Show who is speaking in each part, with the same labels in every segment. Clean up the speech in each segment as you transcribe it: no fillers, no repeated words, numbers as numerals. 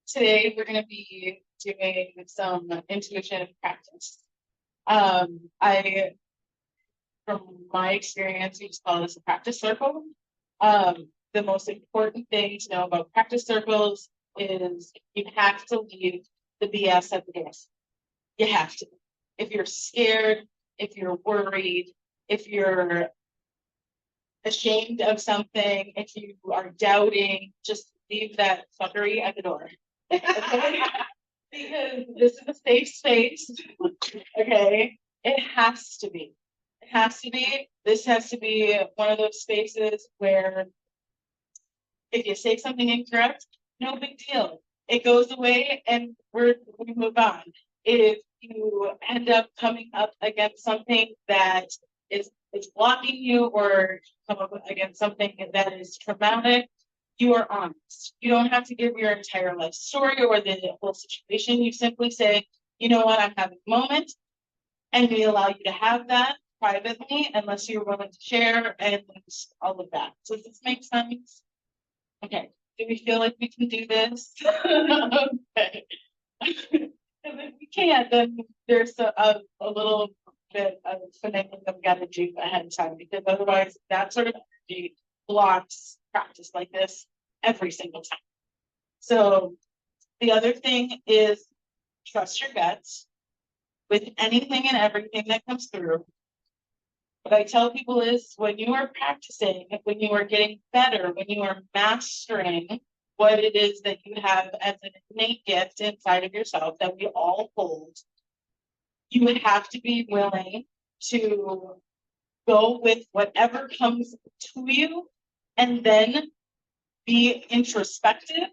Speaker 1: Today we're going to be doing some intuition practice. From my experience, we just call this a practice circle. The most important thing to know about practice circles is you have to leave the BS at the door. You have to. If you're scared, if you're worried, if you're ashamed of something, if you are doubting, just leave that fuckery at the door. Okay? Because this is a safe space. Okay? It has to be. It has to be. This has to be one of those spaces where if you say something incorrect, no big deal. It goes away and we move on. If you end up coming up against something that is blocking you or come up against something that is traumatic, you are honest. You don't have to give your entire life story or the whole situation. You simply say, you know what, I'm having a moment, and we allow you to have that privately unless you're willing to share and all of that. Does this make sense? Okay. Do we feel like we can do this? Okay. If we can't, then there's a little bit of finagling that we got to do ahead of time, because otherwise that sort of energy blocks practice like this every single time. So the other thing is trust your guts with anything and everything that comes through. What I tell people is when you are practicing, when you are getting better, when you are mastering what it is that you have as an innate gift inside of yourself that we all hold, you have to be willing to go with whatever comes to you and then be introspective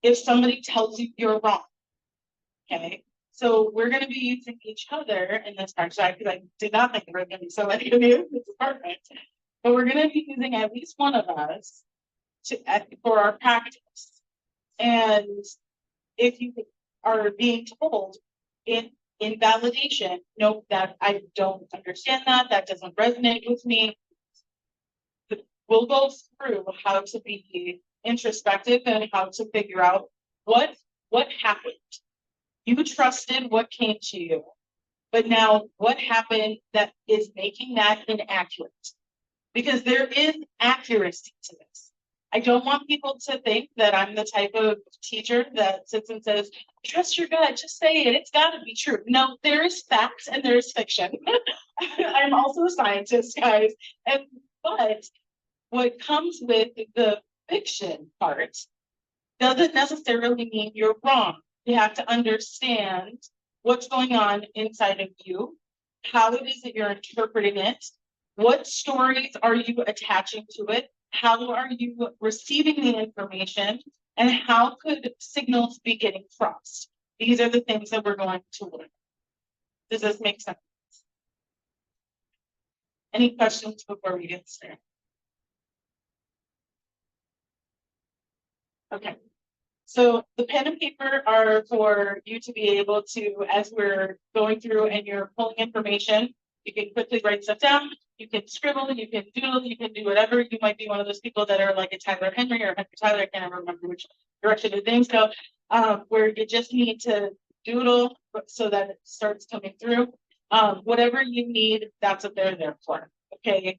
Speaker 1: if somebody tells you you're wrong. Okay. So we're going to be using each other in this practice, because I did not think there were going to be so many of you. This is perfect. But we're going to be using at least one of us for our practice. And if you are being told in validation, no, that I don't understand that doesn't resonate with me, we'll go through how to be introspective and how to figure out what happened. You trusted what came to you, but now what happened that is making that inaccurate? Because there is accuracy to this. I don't want people to think that I'm the type of teacher that sits and says, trust your gut, just say it, it's got to be true. No, there is facts and there is fiction. I'm also a scientist, guys. But what comes with the fiction part doesn't necessarily mean you're wrong. You have to understand what's going on inside of you, how it is that you're interpreting it, what stories are you attaching to it, how are you receiving the information, and how could signals be getting crossed. These are the things that we're going to learn. Does this make sense? Any questions before we get started? Okay. So the pen and paper are for you to be able to, as we're going through and you're pulling information, you can quickly write stuff down, you can scribble, you can doodle, you can do whatever. You might be one of those people that are like a Tyler Henry or Henry Tyler, I can't ever remember which direction the things go, where you just need to doodle so that it starts coming through. Whatever you need, that's what they're there for. Okay.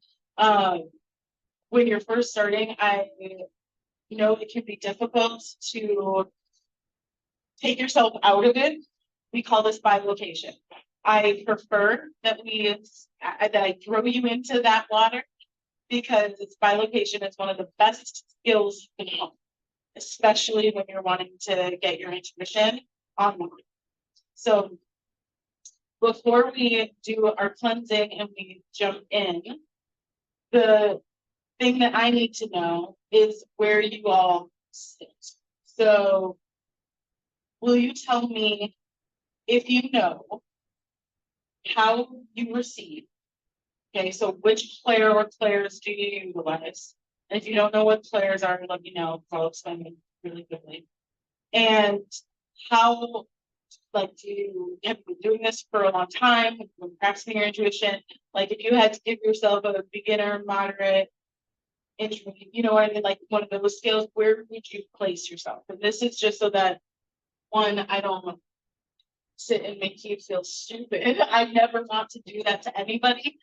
Speaker 1: When you're first starting, it can be difficult to take yourself out of it. We call this bilocation. I prefer that I throw you into that water, because bilocation is one of the best skills you can have, especially when you're wanting to get your intuition online. So before we do our cleansing and we jump in, the thing that I need to know is where you all sit. So will you tell me if you know how you receive? Okay, so which player or players do you utilize? And if you don't know what players are, let me know. I'll explain it really quickly. And how, have you been doing this for a long time? Have you been practicing your intuition? Like if you had to give yourself a beginner, moderate, you know what I mean, like one of those scales, where would you place yourself? And this is just so that one, I don't sit and make you feel stupid. I never want to do that to anybody.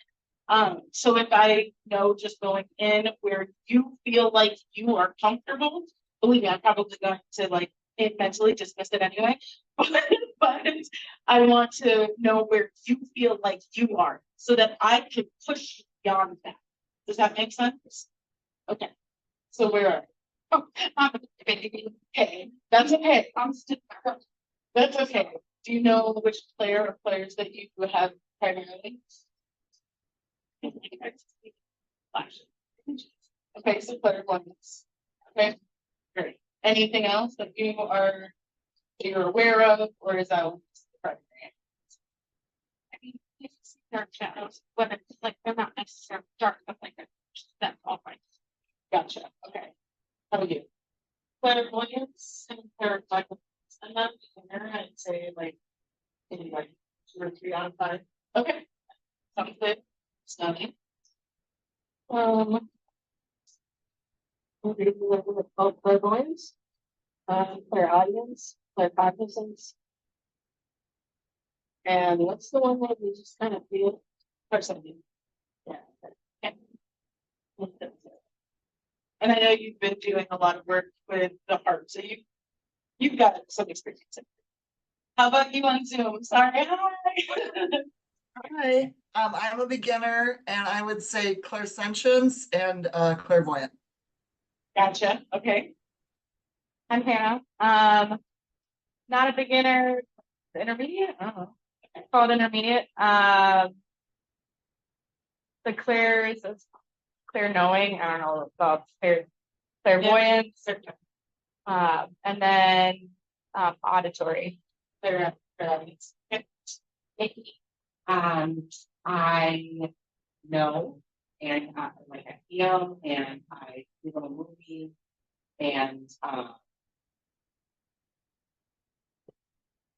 Speaker 1: So if I know just going in where you feel like you are comfortable, believe me, I'm probably going to like mentally dismiss it anyway. But I want to know where you feel like you are so that I can push beyond that. Does that make sense? Okay. So where are we? Oh, okay. That's okay. That's okay. Do you know which player or players that you have primarily? Okay, so player one. Okay, great. Anything else that you're aware of, or is that the primary? I mean, it's dark shadows, but it's like they're not necessarily dark, but like that's all fine. Gotcha. Okay. How about you? Clairvoyance and clairvoyance. I'm not beginner. I'd say like maybe like 2 or 3 out of 5. Okay. Sounds good. Stunning. We'll do both clairvoyance, clairaudience, claircognizance. And what's the one that you just kind of feel or something? Yeah. Okay. And I know you've been doing a lot of work with the heart, so you've got some experience. How about you on Zoom? Sorry. Hi.
Speaker 2: Hi, I'm a beginner and I would say clairsentience and clairvoyant.
Speaker 1: Gotcha. Okay. I'm Hannah. Not a beginner, intermediate. Okay. Called intermediate. The clear is clear knowing. I don't know about clairvoyance. Yeah. And then auditory. Clairaudience. Okay.
Speaker 3: I know and like I feel and I do a movie and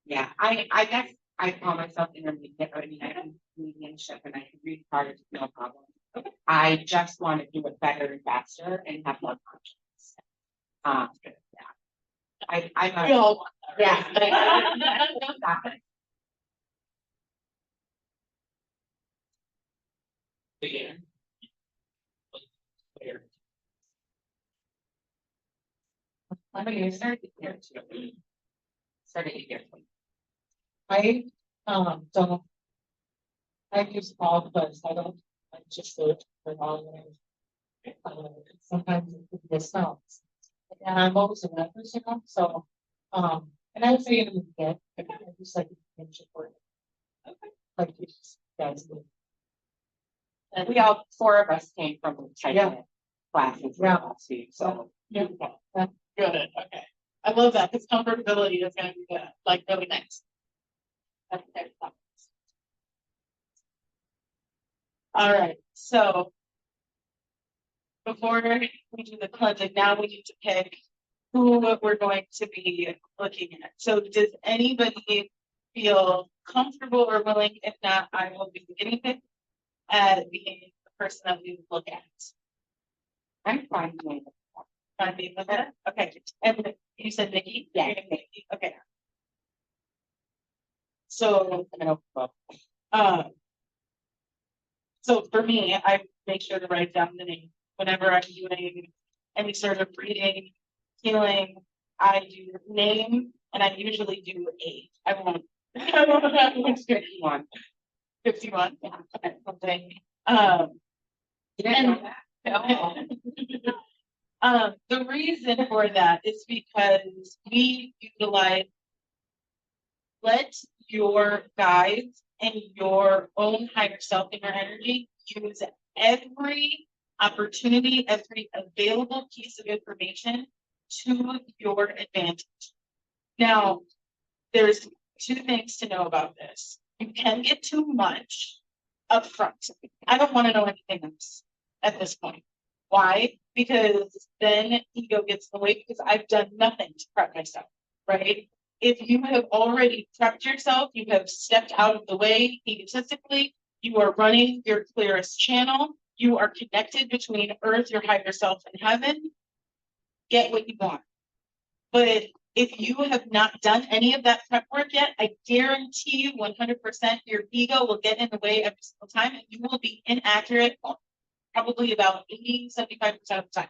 Speaker 3: yeah, I guess I call myself intermediate. I mean, I have mediumship and I can read cards, no problem. Okay. I just want to do it better and faster and have more confidence. Yeah. I'm
Speaker 1: We all want
Speaker 3: that, right? Yeah. I'm gonna start here too. Starting here.
Speaker 1: I don't. I use all because I don't. I just do it for long. Sometimes it just sounds. And I'm always a reference, so and I would say it in the get, I just like support. Okay. Like you guys do.
Speaker 3: And we all 4 of us came from the type classes last week, so
Speaker 1: yeah. Good. Okay. I love that because comfortability is going to be like really nice. Okay. All right. So before we do the cleansing, now we need to pick who we're going to be looking at. So does anybody feel comfortable or willing? If not, I will be the guinea pig at being the person that we look at.
Speaker 3: I'm fine doing it.
Speaker 1: Fine being with that? Okay. And you said Nikki?
Speaker 3: Yeah.
Speaker 1: Nikki. Okay. So so for me, I make sure to write down the name whenever I'm doing any sort of reading, healing. I do name, and I usually do age. I won't have 51. 51. Yeah, okay, something.
Speaker 3: You didn't know that?
Speaker 1: No. The reason for that is because we utilize let your guides and your own higher self inner energy use every opportunity, every available piece of information to your advantage. Now, there's 2 things to know about this. You can get too much up front. I don't want to know anything else at this point. Why? Because then ego gets in the way because I've done nothing to prep myself, right? If you have already prepped yourself, you have stepped out of the way egotistically, you are running your clearest channel, you are connected between earth, your higher self, and heaven, get what you want. But If you have not done any of that prep work yet, I guarantee you 100% your ego will get in the way every single time and you will be inaccurate probably about 80-75% of the time.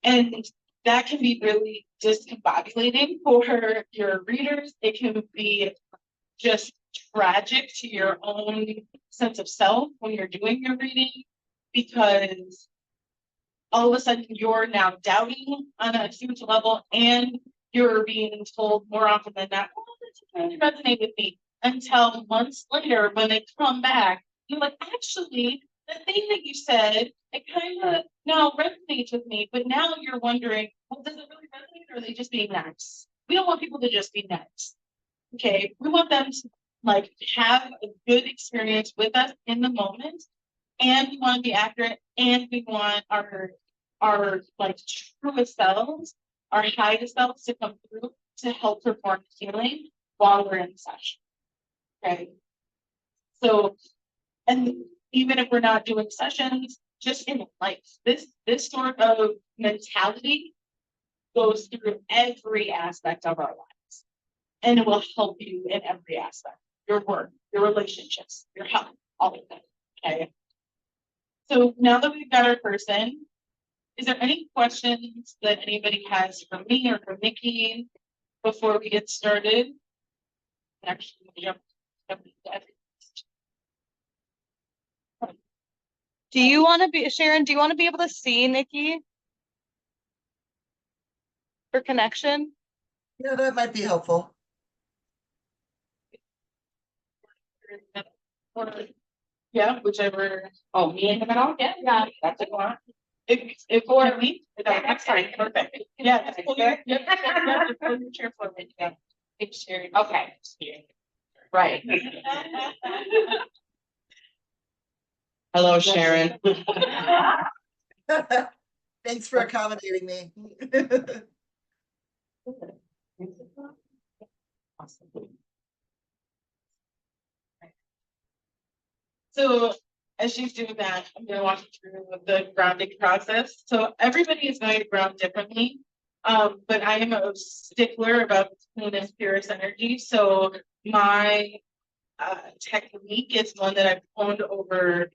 Speaker 1: And that can be really discombobulating for your readers. It can be just tragic to your own sense of self when you're doing your reading, because all of a sudden you're now doubting on a huge level and you're being told more often than not, oh, that doesn't really resonate with me, until months later when they come back, you're like, actually, the thing that you said, it kind of now resonates with me, but now you're wondering, well, does it really resonate, or are they just being nice? We don't want people to just be nice. Okay, we want them to like have a good experience with us in the moment, and we want to be accurate, and we want our like truest selves, our highest selves to come through to help perform healing while we're in session. Okay. So, and even if we're not doing sessions, just in life, this sort of mentality goes through every aspect of our lives. And it will help you in every aspect. Your work, your relationships, your health, all of that. Okay. So now that we've got our person, is there any questions that anybody has for me or for Nikki before we get started? Actually, jump into that.
Speaker 4: Do you want to be, Sharon, do you want to be able to see Nikki for connection?
Speaker 2: Yeah, that might be helpful.
Speaker 1: Or, yeah, whichever.
Speaker 3: Oh, me in the middle? Yeah, that's what you want.
Speaker 1: If for me,
Speaker 3: That's fine, perfect.
Speaker 1: yeah, just pull your, just pull your chair forward. Yeah.
Speaker 3: It's sharing. Okay. Right. Hello, Sharon.
Speaker 2: Thanks for accommodating me.
Speaker 1: So as she's doing that, I'm gonna walk you through the grounding process. So everybody is going to ground differently. But I am a stickler about cleanest, purest energy. So my technique is one that I've honed over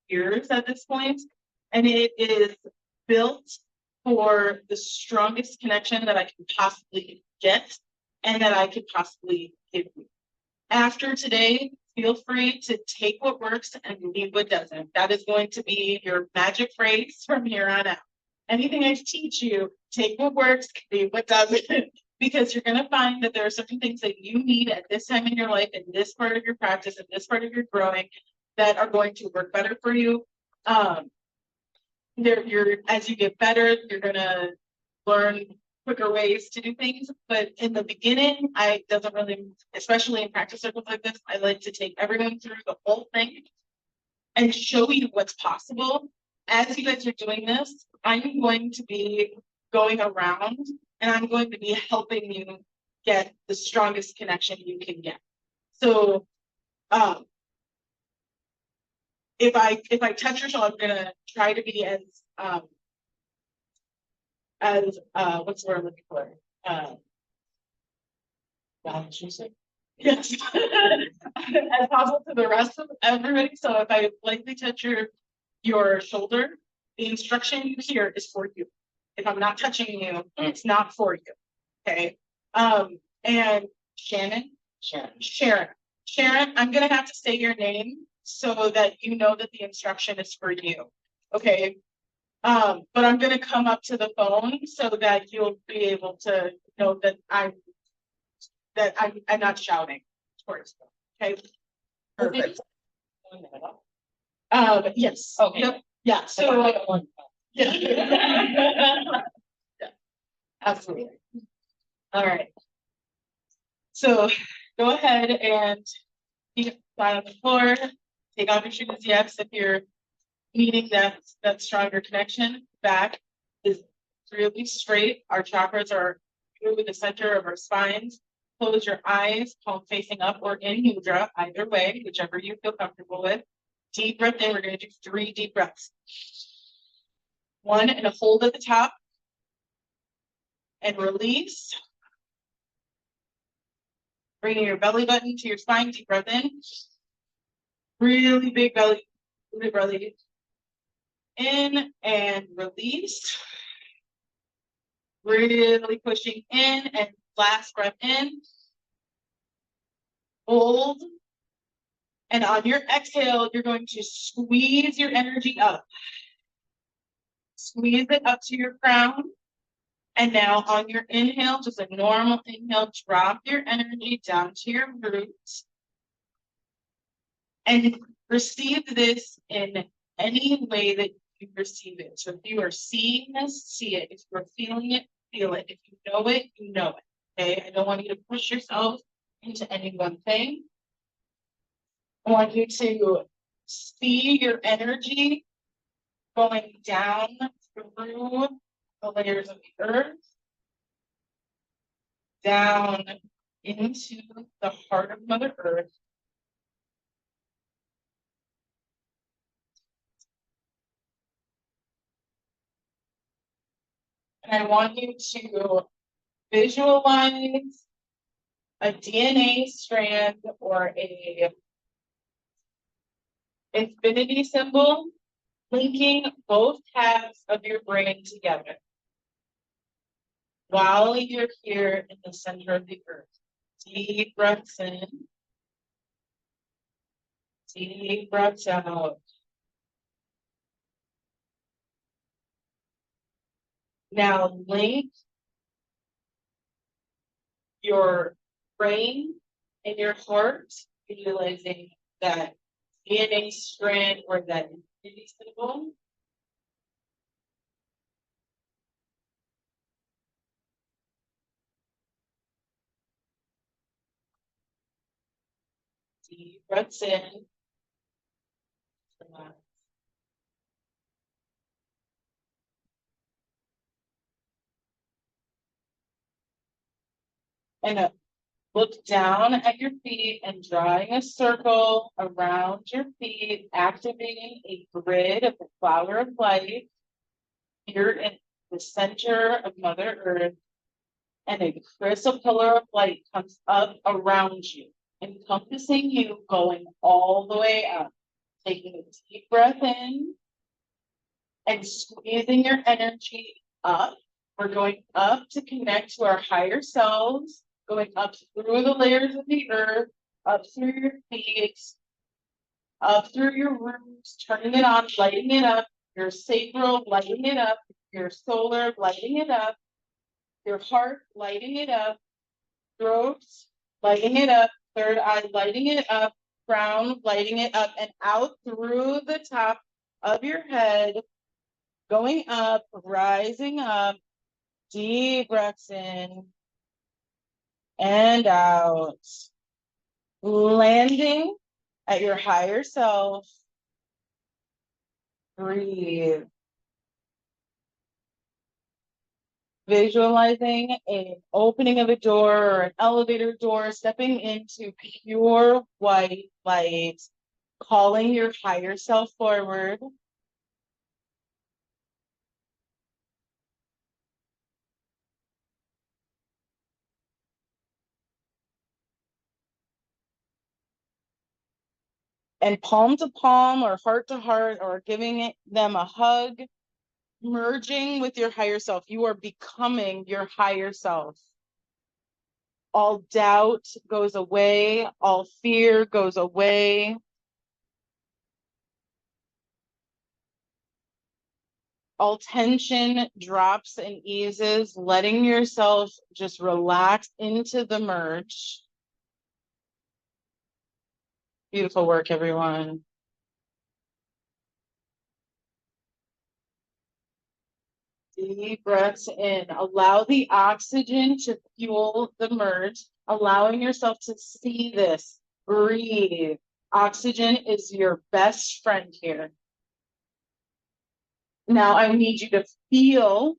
Speaker 1: years at this point. And it is built for the strongest connection that I can possibly get and that I could possibly give you. After today, feel free to take what works and leave what doesn't. That is going to be your magic phrase from here on out. Anything I teach you, take what works, leave what doesn't, because you're going to find that there are certain things that you need at this time in your life, in this part of your practice, in this part of your growing, that are going to work better for you. As you get better, you're going to learn quicker ways to do things. But in the beginning, I doesn't really, especially in practice circles like this, I like to take everyone through the whole thing and show you what's possible. As you guys are doing this, I'm going to be going around and I'm going to be helping you get the strongest connection you can get. So if I touch your shoulder, I'm gonna try to be as what's the word I'm looking for? Yes, as possible to the rest of everybody. So if I lightly touch your shoulder, the instruction you hear is for you. If I'm not touching you, it's not for you. Okay. And Sharon, I'm gonna have to say your name so that you know that the instruction is for you. Okay. But I'm gonna come up to the phone so that you'll be able to know that I'm not shouting towards you. Okay.
Speaker 2: Perfect.
Speaker 1: Yes.
Speaker 3: Okay.
Speaker 1: Yep. Yeah. So yeah. Yeah. Absolutely. All right. So go ahead and lie on the floor. Take off your shoes. Yes, if you're needing that stronger connection. Back is really straight. Our chakras are through the center of our spines. Close your eyes, palm facing up or in mudra, either way, whichever you feel comfortable with. Deep breath in. We're going to do 3 deep breaths. 1 and a hold at the top. and release. Bringing your belly button to your spine, deep breath in. Really big belly, in and release. Really pushing in and last breath in. Hold. And on your exhale, you're going to squeeze your energy up. Squeeze it up to your crown. And now on your inhale, just a normal inhale, drop your energy down to your roots. And receive this in any way that you receive it. So if you are seeing this, see it. If you're feeling it, feel it. If you know it, you know it. Okay. I don't want you to push yourself into any one thing. I want you to see your energy going down through the layers of the earth, down into the heart of Mother Earth. And I want you to visualize a DNA strand or a infinity symbol linking both halves of your brain together while you're here in the center of the earth. Deep breaths in. Deep breaths out. Now link your brain and your heart, visualizing that DNA strand or that infinity symbol. Deep breaths in. Relax. And look down at your feet and drawing a circle around your feet, activating a grid of the flower of life. You're in the center of Mother Earth, and a crystal pillar of light comes up around you, encompassing you, going all the way up. Taking a deep breath in and squeezing your energy up. We're going up to connect to our higher selves, going up through the layers of the earth, up through your feet, up through your roots, turning it on, lighting it up, your sacral, lighting it up, your solar, lighting it up, your heart, lighting it up, throat, lighting it up, third eye, lighting it up, crown, lighting it up, and out through the top of your head, going up, rising up, deep breaths in and out, landing at your higher self. Breathe. Visualizing an opening of a door or an elevator door, stepping into pure white light, calling your higher self forward. And palm to palm or heart to heart or giving them a hug, merging with your higher self. You are becoming your higher self. All doubt goes away. All fear goes away. All tension drops and eases, letting yourself just relax into the merge. Beautiful work, everyone. Deep breaths in. Allow the oxygen to fuel the merge, allowing yourself to see this. Breathe. Oxygen is your best friend here. Now I need you to feel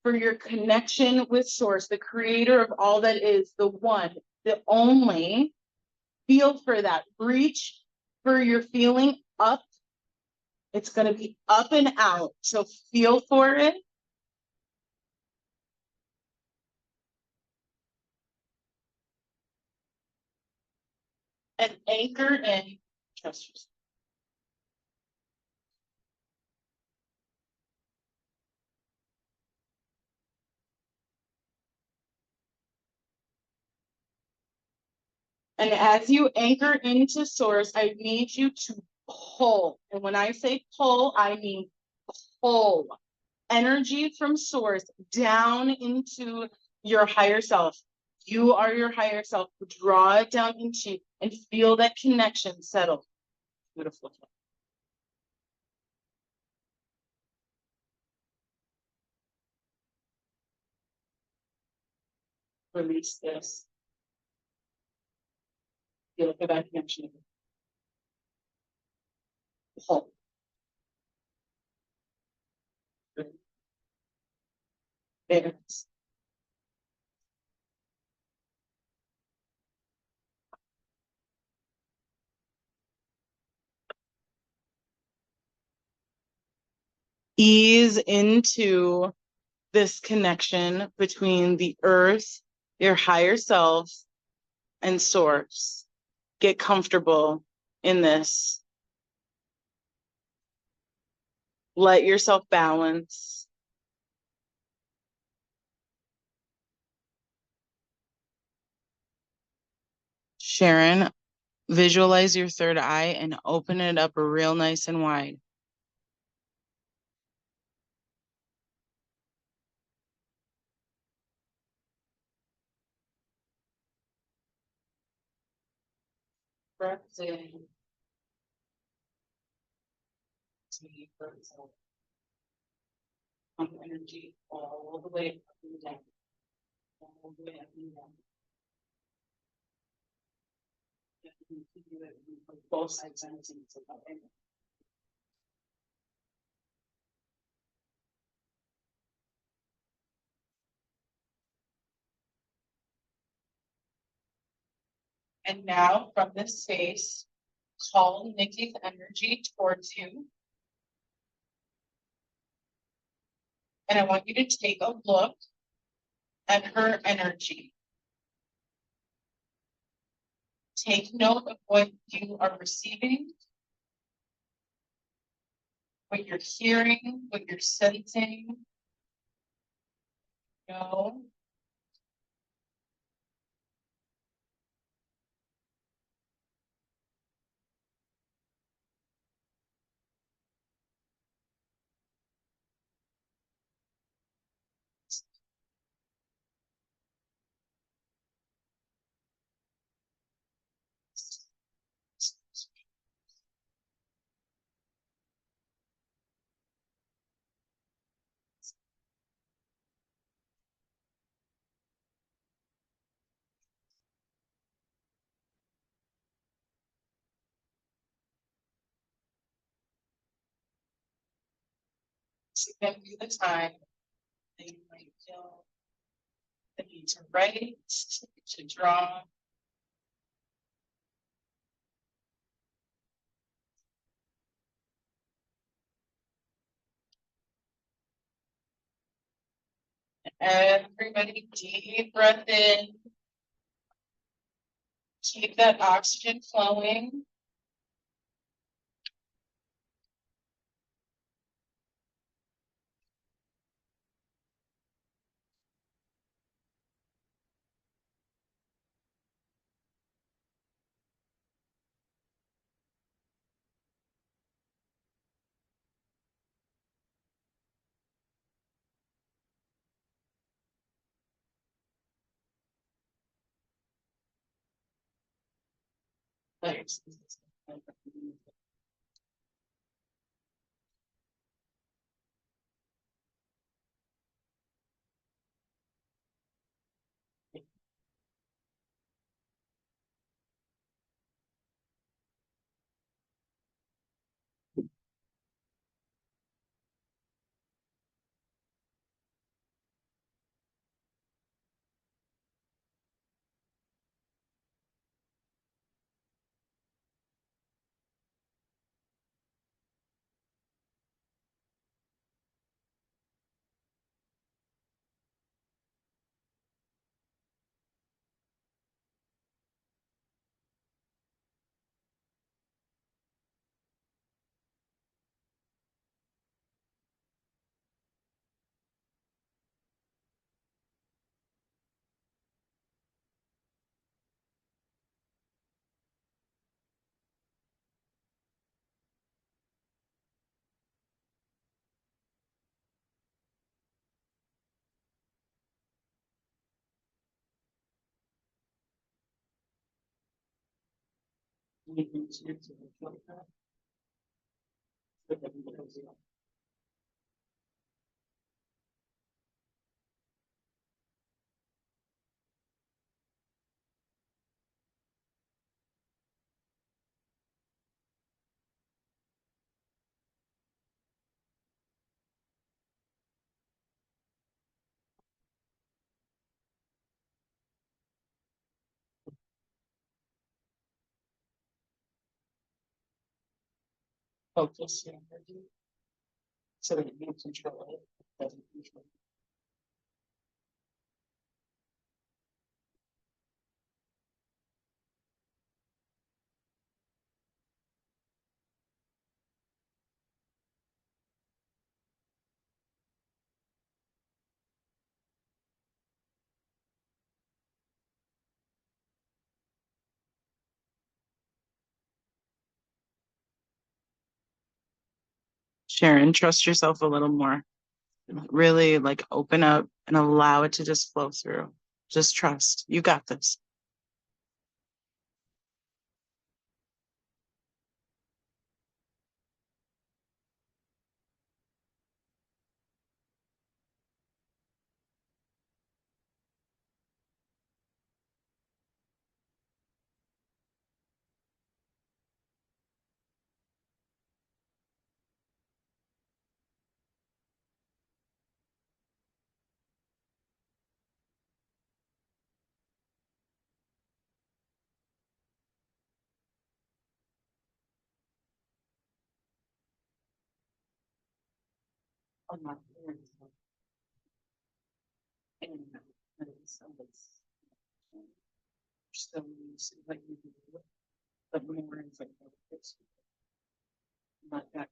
Speaker 1: for your connection with Source, the creator of all that is, the one, the only. Feel for that. Reach for your feeling up. It's going to be up and out. So feel for it. and anchor in, trust yourself. And as you anchor into source, I need you to pull. And when I say pull, I mean pull energy from source down into your higher self. You are your higher self. Draw it down into you and feel that connection settle. Beautiful. Release this. Feel for that connection. Pull. There it is. Ease into this connection between the earth, your higher self, and source. Get comfortable in this. Let yourself balance. Sharon, visualize your third eye and open it up real nice and wide. Breath in. Deep breaths out. Pump energy all the way up and down. All the way up and down. You can do it on both sides simultaneously. And now from this space, call Nikki's energy towards you. And I want you to take a look at her energy. Take note of what you are receiving, what you're hearing, what you're sensing. No. So give you the time that you might feel the need to write, to draw. Everybody, deep breath in. Keep that oxygen flowing. Thanks. Focus. So that you control it. Doesn't control. Sharon, trust yourself a little more. Really like open up and allow it to just flow through. Just trust. You got this. Not that.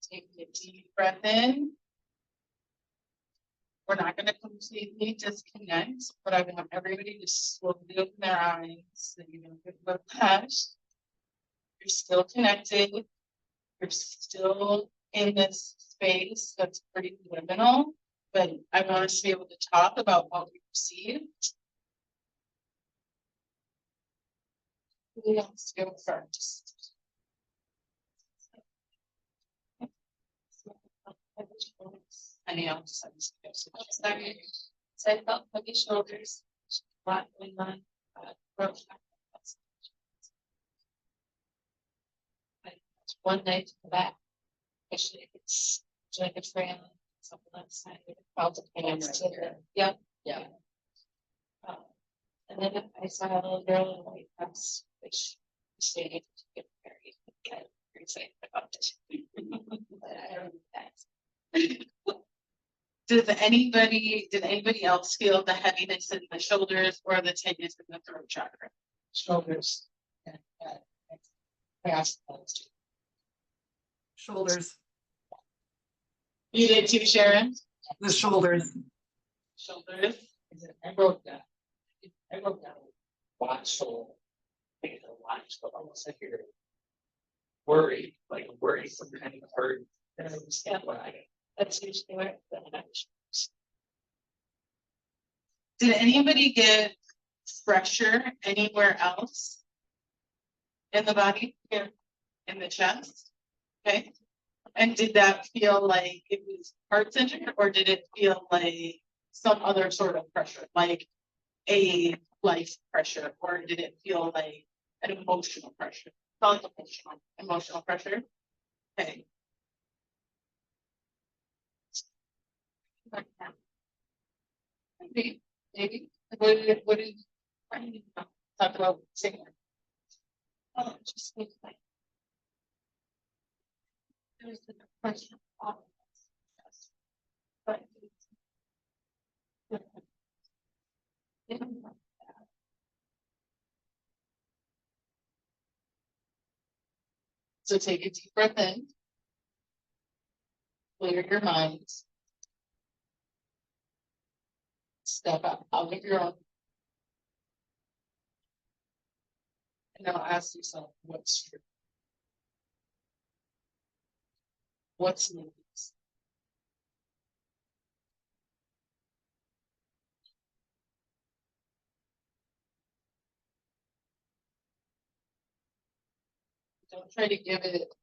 Speaker 1: Take a deep breath in. We're not going to completely disconnect, but I want everybody to slowly open their eyes so you don't get whiplash. You're still connected. You're still in this space that's pretty liminal, but I want us to be able to talk about what we received. Who wants to go first? Any else? So I felt heavy shoulders, flat in my throat. One night to the back. Actually, it's like a trail, something like that. Felt it hands to the, yeah. And then I saw a little girl in a white dress, which stayed to get married. I'm very excited about it. But I don't know that. Did anybody else feel the heaviness in the shoulders or the tightness in the throat chakra? Shoulders.
Speaker 2: Shoulders,
Speaker 1: You did too, Sharon?
Speaker 2: the shoulders.
Speaker 1: Shoulders.
Speaker 5: I wrote down watchful. I think it's watchful, almost like you're worried, like worried some kind of hurt. And I understand why.
Speaker 1: That's usually where the actions. Did anybody get pressure anywhere else in the body, here in the chest? Okay. And did that feel like it was heart centered, or did it feel like some other sort of pressure, like a life pressure, or did it feel like an emotional pressure? Felt emotional pressure. Okay. Maybe, what did, I mean, talk about singer? Oh, just think like. There's the question. Of all of us. But. Yeah. So take a deep breath in. Clear your mind. Step out of your own. And now ask yourself, what's true? What's new? Don't try to give it,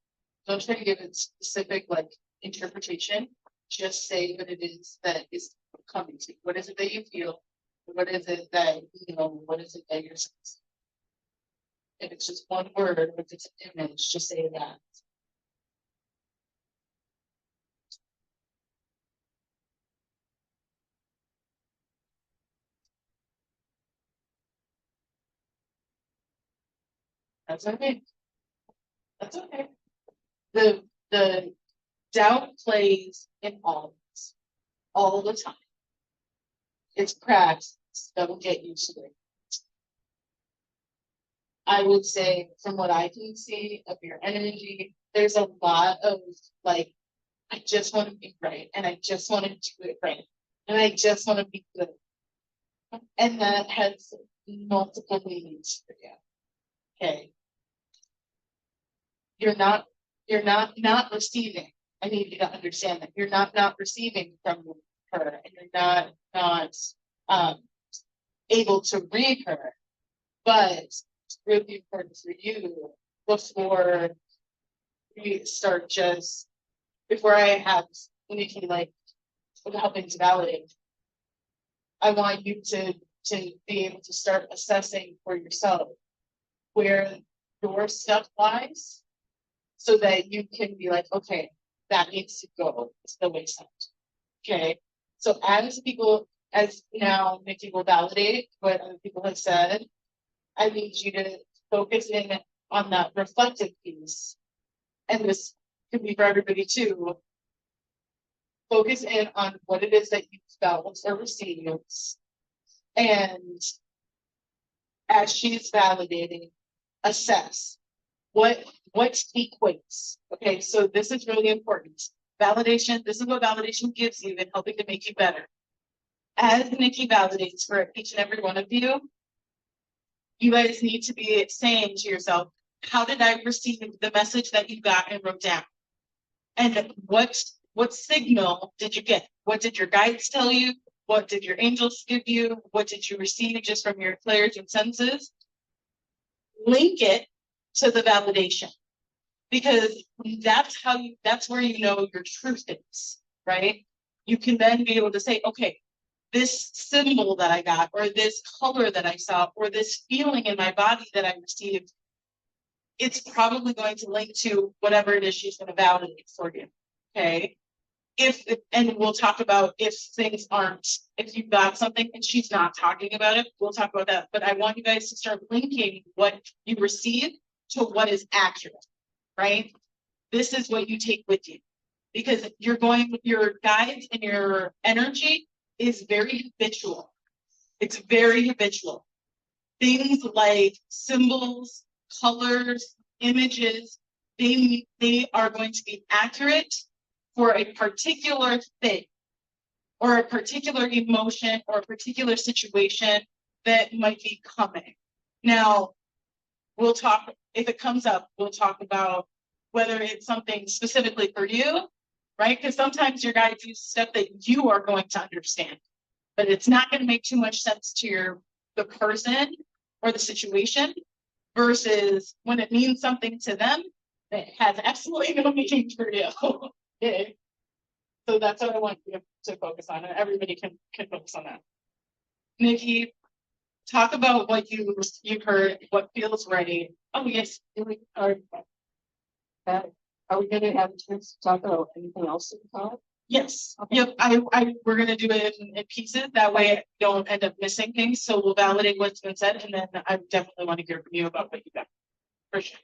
Speaker 1: don't try to give it specific like interpretation. Just say what it is that is coming to you. What is it that you feel? What is it that, you know, what is it that you're sensing? If it's just one word, or if it's an image, just say that. That's okay. That's okay. The doubt plays in all of this, all the time. It's cracks that will get you to it. I would say, from what I can see of your energy, there's a lot of like, I just want to be right, and I just want to do it right, and I just want to be good. And that has multiple meanings for you. Okay. You're not receiving. I need you to understand that you're not receiving from her, and you're not um able to read her, but it's really important for you before we start just before I have anything like helping to validate. I want you to be able to start assessing for yourself where your stuff lies, so that you can be like, okay, that needs to go. It's the wayside. Okay. So as now Nikki will validate what other people have said, I need you to focus in on that reflective piece. And this could be for everybody too. Focus in on what it is that you felt or received. And as she's validating, assess what equates. Okay, so this is really important. Validation, this is what validation gives you in helping to make you better. As Nikki validates for each and every one of you, you guys need to be saying to yourself, how did I receive the message that you got and wrote down? And what signal did you get? What did your guides tell you? What did your angels give you? What did you receive just from your clairs and senses? Link it to the validation, because that's where you know your truth is, right? You can then be able to say, okay, this symbol that I got, or this color that I saw, or this feeling in my body that I received, it's probably going to link to whatever it is she's going to validate for you. Okay. And we'll talk about if things aren't, if you've got something and she's not talking about it, we'll talk about that. But I want you guys to start linking what you receive to what is accurate, right? This is what you take with you, because your guides and your energy is very habitual. It's very habitual. Things like symbols, colors, images, they are going to be accurate for a particular thing, or a particular emotion, or a particular situation that might be coming. Now, we'll talk, if it comes up, we'll talk about whether it's something specifically for you, right? Because sometimes your guides use stuff that you are going to understand, but it's not going to make too much sense to the person or the situation, versus when it means something to them that has absolutely no meaning for you. Okay. So that's what I want you to focus on, and everybody can focus on that. Nikki, talk about what you heard, what feels right. Oh yes,
Speaker 6: Are we gonna have a chance to talk about anything else about?
Speaker 1: Yes, yep, we're gonna do it in pieces, that way I don't end up missing things, so we'll validate what's been said, and then I definitely want to hear from you about what you got. For sure.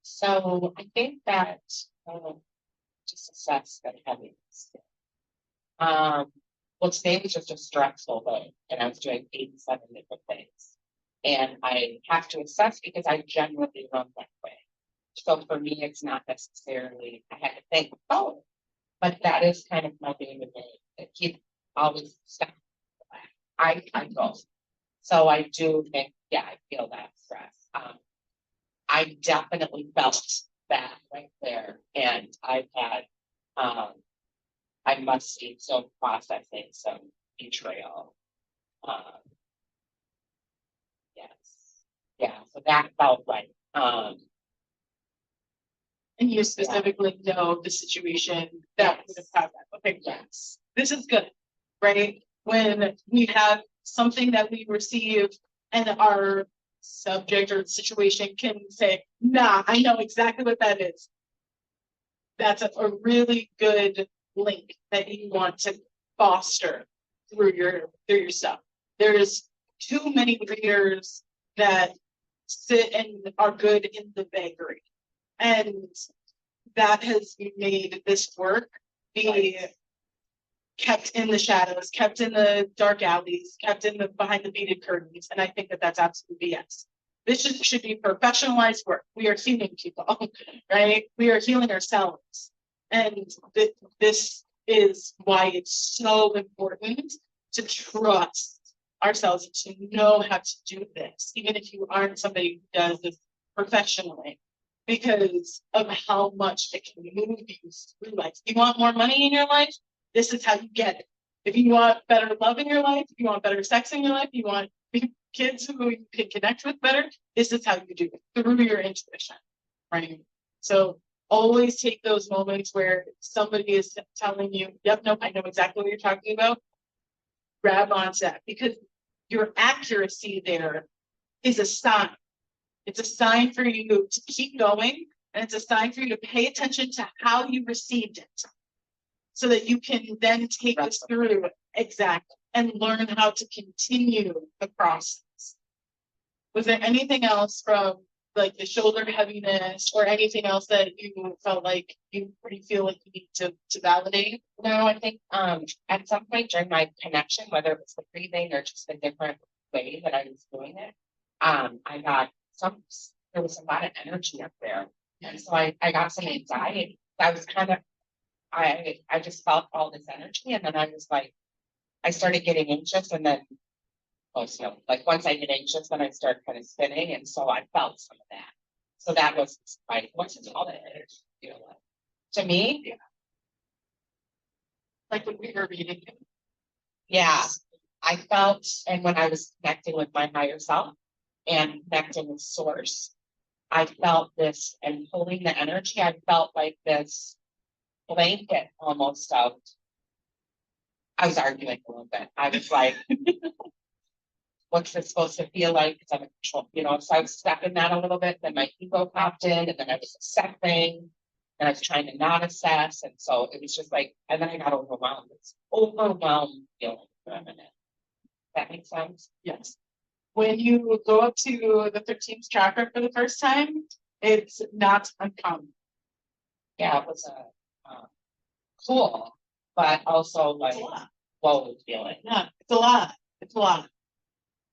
Speaker 3: So I think that, just assess that heaviness. Well, today was just a stressful day, and I was doing 87 different things. And I have to assess because I generally run that way. So for me, it's not necessarily, I had to think, oh, but that is kind of my day to day, to keep always stuff. I go. So I do think, yeah, I feel that stress. I definitely felt that right there, and I've had, I must be still processing some betrayal. Yes, yeah, so that felt like,
Speaker 1: And you specifically know the situation that would have had that, okay,
Speaker 3: yes,
Speaker 1: this is good, right? When we have something that we receive and our subject or situation can say, nah, I know exactly what that is. That's a really good link that you want to foster through your stuff. There's too many readers that sit and are good in the vagary. And that has made this work be kept in the shadows, kept in the dark alleys, kept in the behind the beaded curtains. And I think that that's absolutely BS. This should be professionalized work. We are healing people, right? We are healing ourselves. And this is why it's so important to trust ourselves, to know how to do this, even if you aren't somebody who does this professionally, because of how much it can move you through life. If you want more money in your life, this is how you get it. If you want better love in your life, if you want better sex in your life, you want kids who you can connect with better, this is how you do it, through your intuition, right? So always take those moments where somebody is telling you, yep, nope, I know exactly what you're talking about. Grab onto that, because your accuracy there is a sign. It's a sign for you to keep going, and it's a sign for you to pay attention to how you received it, so that you can then take this through exactly and learn how to continue the process. Was there anything else from like the shoulder heaviness or anything else that you felt like you feel like you need to validate?
Speaker 3: no, I think, at some point during my connection, whether it was the breathing or just a different way that I was doing it, I got there was a lot of energy up there. And so I got some anxiety. I was kind of, I just felt all this energy, and then I was like, I started getting anxious, and then, like once I get anxious, then I start kind of spinning, and so I felt some of that. So that was like, what's all that energy feel like? To me,
Speaker 1: Like when we were reading.
Speaker 3: yeah, I felt, and when I was connecting with my higher self and connecting with source, I felt this, and pulling the energy, I felt like this blanket almost of, I was arguing a little bit. I was like, what's this supposed to feel like? Because I'm in control, so I was stuck in that a little bit. Then my ego popped in, and then I was assessing, and I was trying to not assess. And so it was just like, and then I got overwhelmed. It's overwhelmed feeling for a minute. That makes sense?
Speaker 1: Yes. When you go up to the 13th chakra for the first time, it's not uncommon.
Speaker 3: Yeah, it was cool, but also like,
Speaker 1: It's a lot.
Speaker 3: whoa feeling.
Speaker 1: Yeah, it's a lot. It's a lot.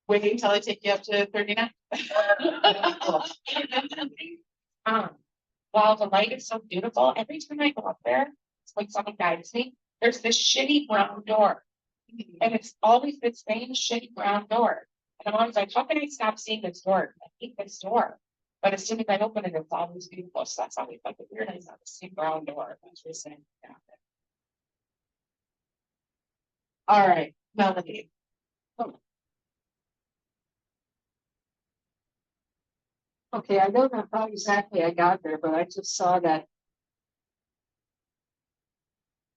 Speaker 1: Wait until I take you up to 39.
Speaker 3: While the light is so beautiful, every time I go up there, it's like someone guides me. There's this shitty brown door, and it's always the same shitty brown door. And I'm always like, how can I stop seeing this door? I hate this door. But as soon as I open it, it's always beautiful. So that's always like the weirdness of the same brown door. That's what saying. Yeah.
Speaker 1: All right, Melody.
Speaker 6: Okay, I don't know how exactly I got there, but I just saw that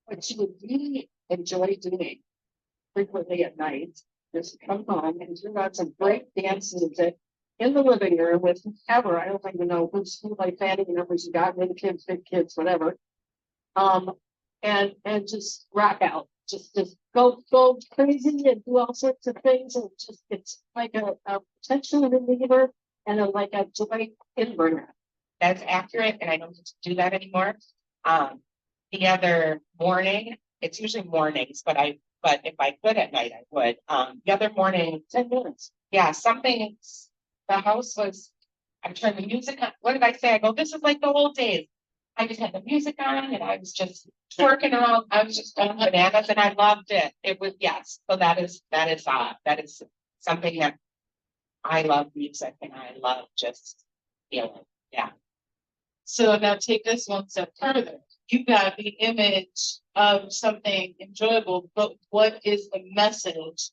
Speaker 6: what you would really enjoy doing frequently at night is come home and do lots of break dances in the living room with whoever. I don't even know who like family members you got, little kids, big kids, whatever. and just rock out, just go crazy and do all sorts of things, and just, it's like a potential reliever and like a joy inverter.
Speaker 3: That's accurate, and I don't get to do that anymore. The other morning, it's usually mornings, but if I could at night, I would. The other morning,
Speaker 6: 10 minutes.
Speaker 3: yeah, the house was, I turned the music on. What did I say? I go, this is like the old days. I just had the music on and I was just twerking around. I was just going bananas and I loved it. It was, yes. So that is something that I love music and I love just feeling. Yeah.
Speaker 1: So now take this one step further. You got the image of something enjoyable, but what is the message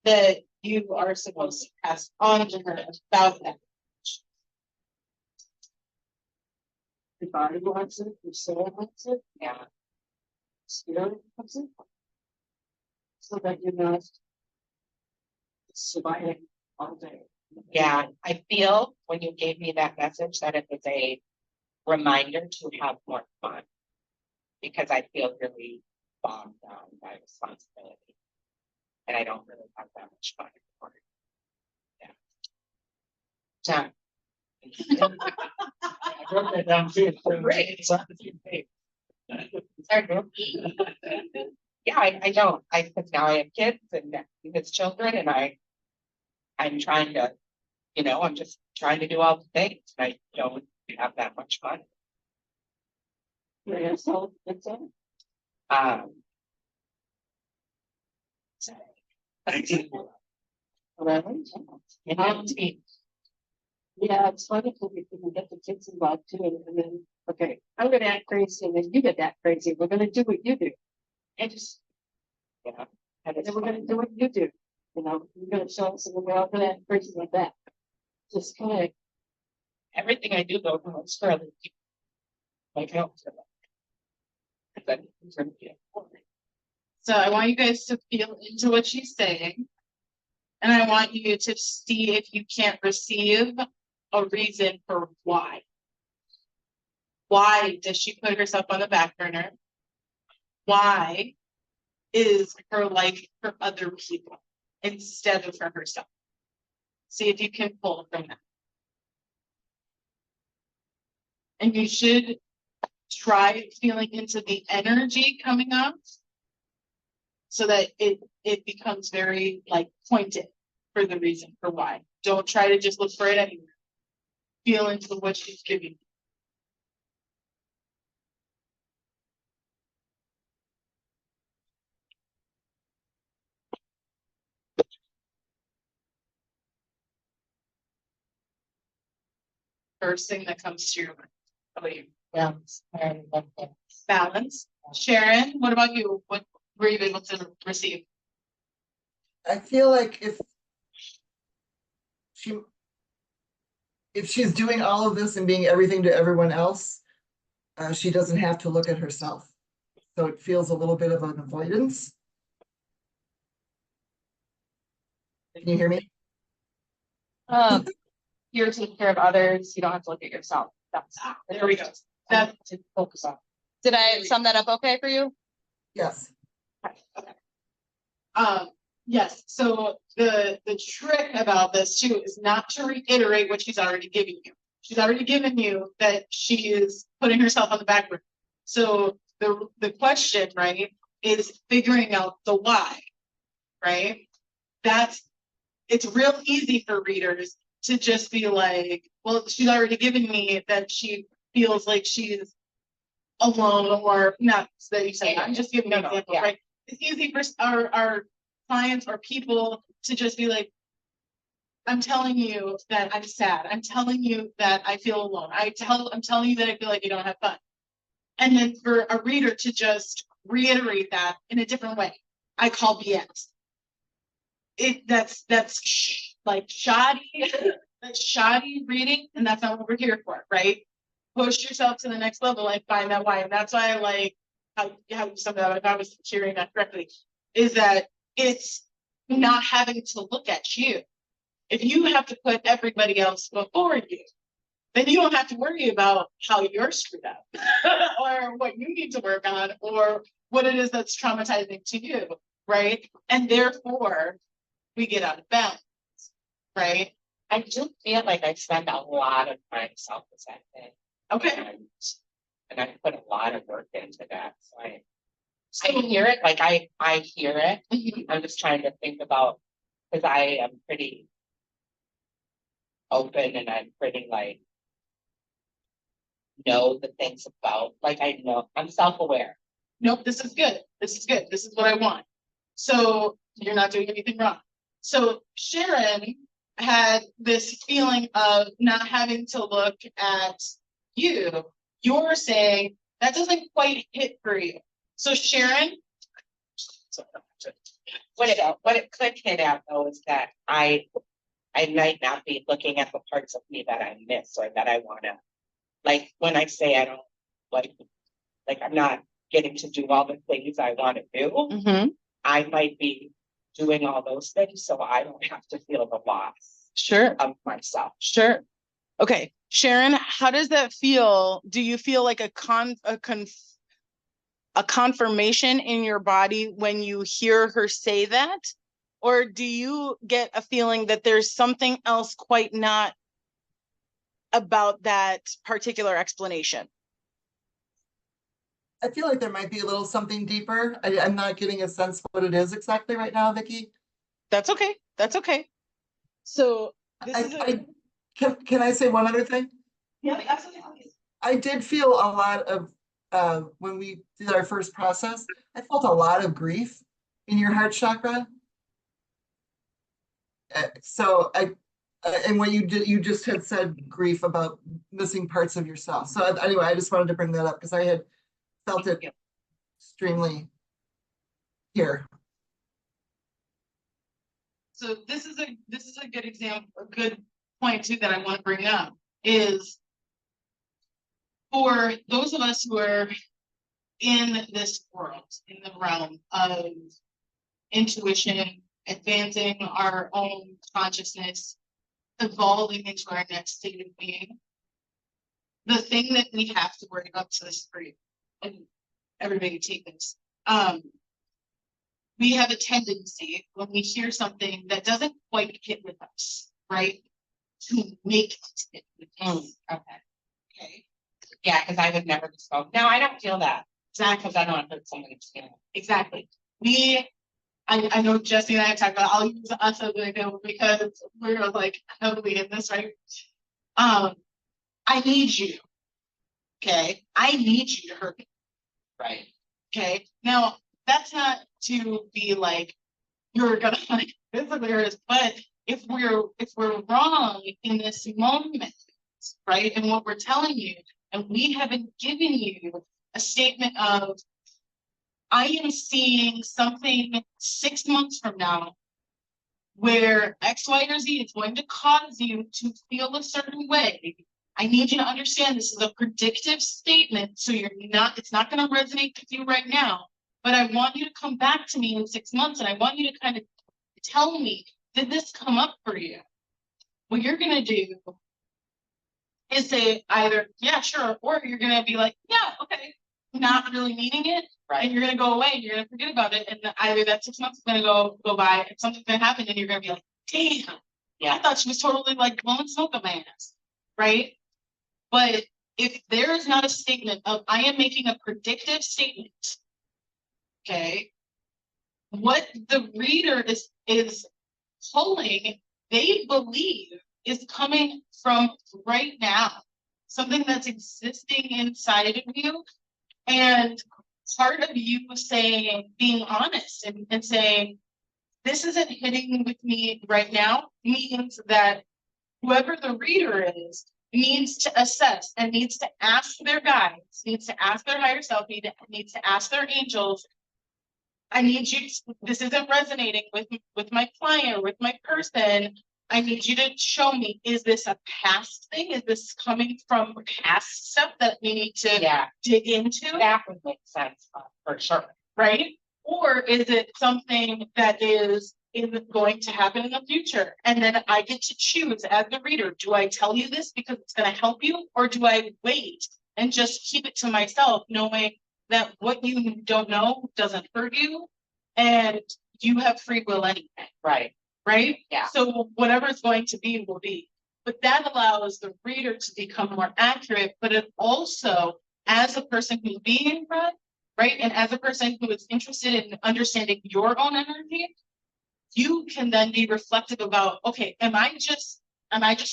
Speaker 1: that you are supposed to pass on to her about that?
Speaker 6: The body wants it, the soul wants it,
Speaker 3: Yeah.
Speaker 6: spirit wants it. So that you're not surviving all day.
Speaker 3: Yeah. I feel when you gave me that message that it was a reminder to have more fun because I feel really bogged down by responsibility and I don't really have that much fun anymore. Yeah. John.
Speaker 5: I wrote that down too.
Speaker 3: Great.
Speaker 5: It's on the page.
Speaker 3: Yeah, I don't. Because now I have kids and it's children and I'm trying to, I'm just trying to do all the things. I don't have that much fun.
Speaker 6: Yeah, so that's it.
Speaker 3: So,
Speaker 6: Whatever. Yeah, it's funny because we can get the kids involved too, and then, okay, I'm gonna act crazy, and then you get that crazy, we're gonna do what you do.
Speaker 3: and just, and
Speaker 6: And
Speaker 3: it's
Speaker 6: then we're gonna
Speaker 3: fun.
Speaker 6: do what you do, you're gonna show us, and we're all gonna act crazy like that. Just kind of,
Speaker 3: Everything I do though, it's fairly like help.
Speaker 1: So I want you guys to feel into what she's saying. And I want you to see if you can't receive a reason for why. Why does she put herself on the back burner? Why is her life for other people instead of for herself? See if you can pull from that. And you should try feeling into the energy coming up so that it becomes very like pointed for the reason for why. Don't try to just look for it anywhere. Feel into what she's giving you. First thing that comes to your mind. How about you? Balance. Sharon, what about you? What were you able to receive?
Speaker 2: I feel like if she's doing all of this and being everything to everyone else, she doesn't have to look at herself. So it feels a little bit of an avoidance. Can you hear me?
Speaker 3: You're taking care of others. You don't have to look at yourself.
Speaker 1: There we go. That
Speaker 3: to focus on.
Speaker 4: Did I sum that up okay for you?
Speaker 2: Yes.
Speaker 1: yes, so the trick about this too is not to reiterate what she's already given you. She's already given you that she is putting herself on the back burner. So the question, right, is figuring out the why, right? It's real easy for readers to just be like, well, she's already given me that she feels like she's alone, or not that you say, I'm just giving an example, right? It's easy for our clients or people to just be like, I'm telling you that I'm sad. I'm telling you that I feel alone. I'm telling you that I feel like you don't have fun. And then for a reader to just reiterate that in a different way, I call BS. That's like shoddy, that's shoddy reading, and that's not what we're here for, right? Push yourself to the next level and find that why. And that's why I like how some of that, if I was hearing that correctly, is that it's not having to look at you. If you have to put everybody else before you, then you don't have to worry about how you're screwed up or what you need to work on or what it is that's traumatizing to you, right? And therefore, we get out of balance, right?
Speaker 3: I do feel like I spend a lot of time self-assessing.
Speaker 1: Okay.
Speaker 3: And I put a lot of work into that, so I hear it, like I hear it.
Speaker 1: Mhm.
Speaker 3: I'm just trying to think about, because I am pretty open and I'm pretty like know the things about, like I know, I'm self-aware.
Speaker 1: Nope, this is good. This is good. This is what I want. So you're not doing anything wrong. So Sharon had this feeling of not having to look at you. You're saying that doesn't quite hit for you. So Sharon,
Speaker 3: What it could hit at though is that I might not be looking at the parts of me that I miss or that I wanna, like, when I say I don't like I'm not getting to do all the things I wanna do,
Speaker 4: Mm-hmm.
Speaker 3: I might be doing all those things, so I don't have to feel the loss
Speaker 4: Sure.
Speaker 3: of myself.
Speaker 4: Sure. Okay, Sharon, how does that feel? Do you feel like a confirmation in your body when you hear her say that? Or do you get a feeling that there's something else quite not about that particular explanation?
Speaker 2: I feel like there might be a little something deeper. I'm not getting a sense of what it is exactly right now, Vicky.
Speaker 4: That's okay. That's okay. So this is
Speaker 2: Can I say one other thing?
Speaker 1: yeah, absolutely.
Speaker 2: I did feel a lot of, when we did our first process, I felt a lot of grief in your heart chakra. So and what you did, you just had said grief about missing parts of yourself. So anyway, I just wanted to bring that up because I had felt it extremely here.
Speaker 1: So this is a good example, a good point too that I want to bring up is for those of us who are in this world, in the realm of intuition, advancing our own consciousness, evolving into our next state of being. The thing that we have to worry about, so this is for you, and everybody take this. We have a tendency when we hear something that doesn't quite hit with us, right? To make it hit with us.
Speaker 3: Okay.
Speaker 1: Okay.
Speaker 3: Yeah, because I would never just go, no, I don't feel that.
Speaker 1: Exactly.
Speaker 3: Because I don't want to hurt somebody's feelings.
Speaker 1: Exactly. I know Jesse and I talked about, I'll use us as an example because we're like heavily in this, right? I need you. Okay. I need you to hurt me.
Speaker 3: Right.
Speaker 1: Okay. Now, that's not to be like, you're gonna like physically hurt us, but if we're wrong in this moment, right? And what we're telling you, and we haven't given you a statement of, I am seeing something 6 months from now where X, Y, or Z is going to cause you to feel a certain way. I need you to understand this is a predictive statement, so it's not going to resonate with you right now. But I want you to come back to me in 6 months and I want you to kind of tell me, did this come up for you? What you're going to do is say either, yeah, sure, or you're going to be like, yeah, okay, not really meaning it. Right. And you're going to go away and you're going to forget about it. And either that 6 months is going to go by and something's going to happen and you're going to be like, damn, yeah, I thought she was totally like blowing smoke up my ass. Right. But if there is not a statement of, I am making a predictive statement, okay, what the reader is pulling, they believe is coming from right now, something that's existing inside of you. And part of you saying, being honest and saying, this isn't hitting with me right now, means that whoever the reader is needs to assess and needs to ask their guides, needs to ask their higher self, needs to ask their angels. I need you to, this isn't resonating with my client or with my person. I need you to show me, is this a past thing? Is this coming from past stuff that we need to dig into?
Speaker 3: That would make sense for sure.
Speaker 1: Right? Or is it something that is is going to happen in the future. And then I get to choose as the reader, do I tell you this because it's going to help you, or do I wait and just keep it to myself, knowing that what you don't know doesn't hurt you and you have free will anyway,
Speaker 3: Right,
Speaker 1: right?
Speaker 3: Yeah.
Speaker 1: So whatever it's going to be will be. But that allows the reader to become more accurate, but it also, as a person who's being read, right? And as a person who is interested in understanding your own energy, you can then be reflective about, okay, am I just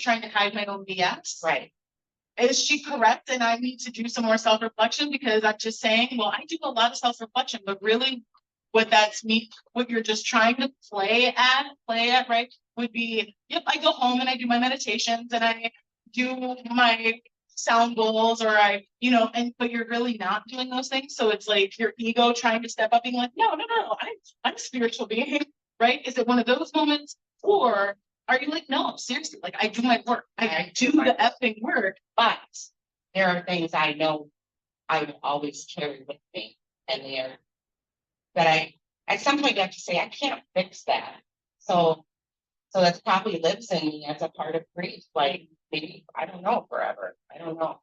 Speaker 1: trying to hide my own BS?
Speaker 3: right,
Speaker 1: Is she correct? And I need to do some more self-reflection because I'm just saying, well, I do a lot of self-reflection, but really what you're just trying to play at, right, would be, yep, I go home and I do my meditations and I do my sound bowls, or but you're really not doing those things. So it's like your ego trying to step up being like, no, I'm a spiritual being, right? Is it one of those moments? Or are you like, no, seriously, like I do my work. I do the effing work.
Speaker 3: but there are things I know I would always carry with me, and that at some point you have to say, I can't fix that. So that probably lives in me as a part of grief, like maybe, I don't know, forever. I don't know.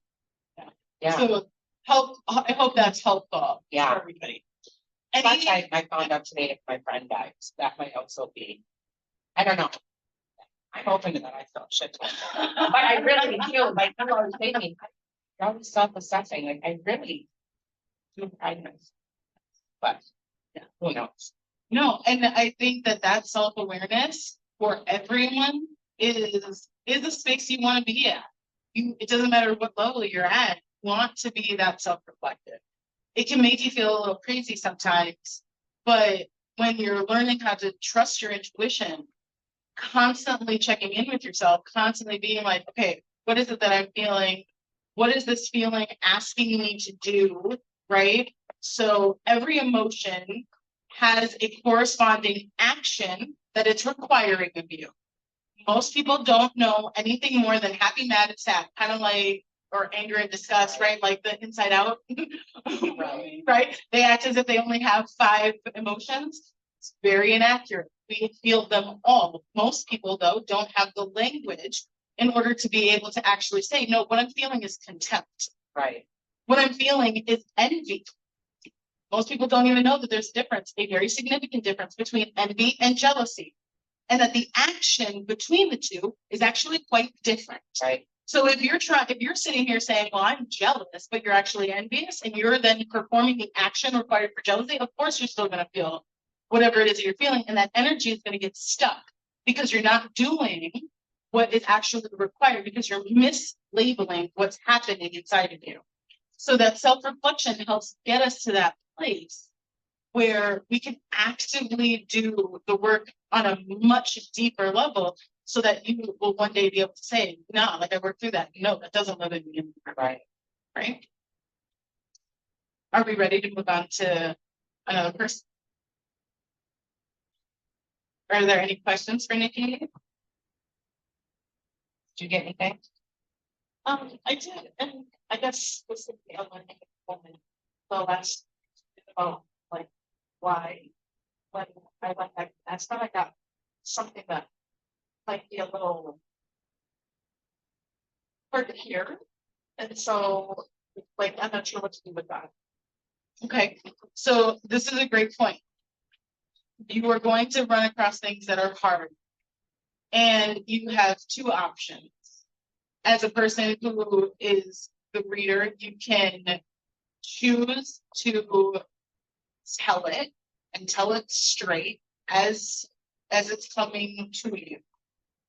Speaker 3: Yeah,
Speaker 1: So I hope that's helpful
Speaker 3: Yeah.
Speaker 1: for everybody.
Speaker 3: but
Speaker 1: Any,
Speaker 3: I found out today if my friend dies, that might also be, I don't know. I'm open to that, I felt shit. But I really feel like, you know, thinking, you're always self-assessing, like I really do pride myself. But, yeah, who knows?
Speaker 1: no, and I think that self-awareness for everyone is a space you want to be at. It doesn't matter what level you're at, you want to be that self-reflective. It can make you feel a little crazy sometimes, but when you're learning how to trust your intuition, constantly checking in with yourself, constantly being like, okay, what is it that I'm feeling? What is this feeling asking me to do? Right? So every emotion has a corresponding action that it's requiring of you. Most people don't know anything more than happy, mad, and sad, kind of like, or anger and disgust, right? Like the Inside Out, right? They act as if they only have 5 emotions. It's very inaccurate. We feel them all. Most people, though, don't have the language in order to be able to actually say, no, what I'm feeling is contempt.
Speaker 3: Right,
Speaker 1: What I'm feeling is envy. Most people don't even know that there's a difference, a very significant difference between envy and jealousy, and that the action between the two is actually quite different.
Speaker 3: right,
Speaker 1: So if you're sitting here saying, well, I'm jealous, but you're actually envious, and you're then performing the action required for jealousy, of course you're still going to feel whatever it is that you're feeling, and that energy is going to get stuck because you're not doing what is actually required, because you're mislabeling what's happening inside of you. So that self-reflection helps get us to that place where we can actively do the work on a much deeper level, so that you will one day be able to say, no, like I worked through that. No, that doesn't live in me anymore.
Speaker 3: right.
Speaker 1: Right? Are we ready to move on to another person? Are there any questions for Nikki?
Speaker 3: Did you get anything?
Speaker 1: I did, and I guess specifically on the last about like why when I went back, that's when I got something that might be a little hard to hear. And so like I'm not sure what to do with that. Okay, so this is a great point. You are going to run across things that are hard. And you have 2 options. As a person who is the reader, you can choose to tell it and tell it straight as it's coming to you.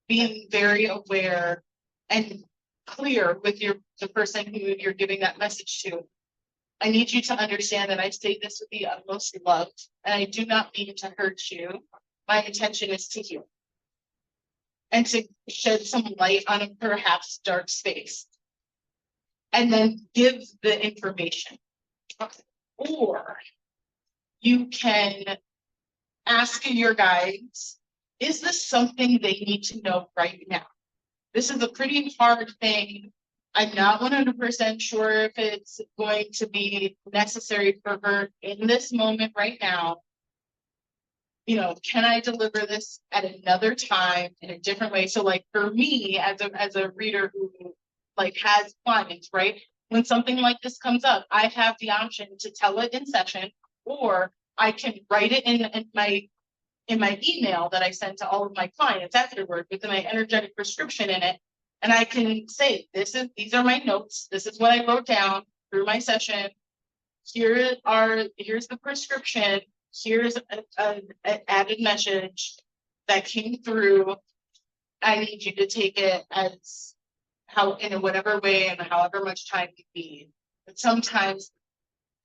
Speaker 1: Being very aware and clear with the person who you're giving that message to. I need you to understand that I say this with the utmost love, and I do not mean to hurt you. My intention is to heal and to shed some light on a perhaps dark space, and then give the information. Or you can ask your guides, is this something they need to know right now? This is a pretty hard thing. I'm not 100% sure if it's going to be necessary for her in this moment right now. you know, can I deliver this at another time in a different way? So like for me, as a reader who like has clients, right? When something like this comes up, I have the option to tell it in session, or I can write it in my email that I send to all of my clients afterward with my energetic prescription in it. And I can say, these are my notes. This is what I wrote down through my session. Here's the prescription. Here's an added message that came through. I need you to take it as in whatever way and however much time you need. But sometimes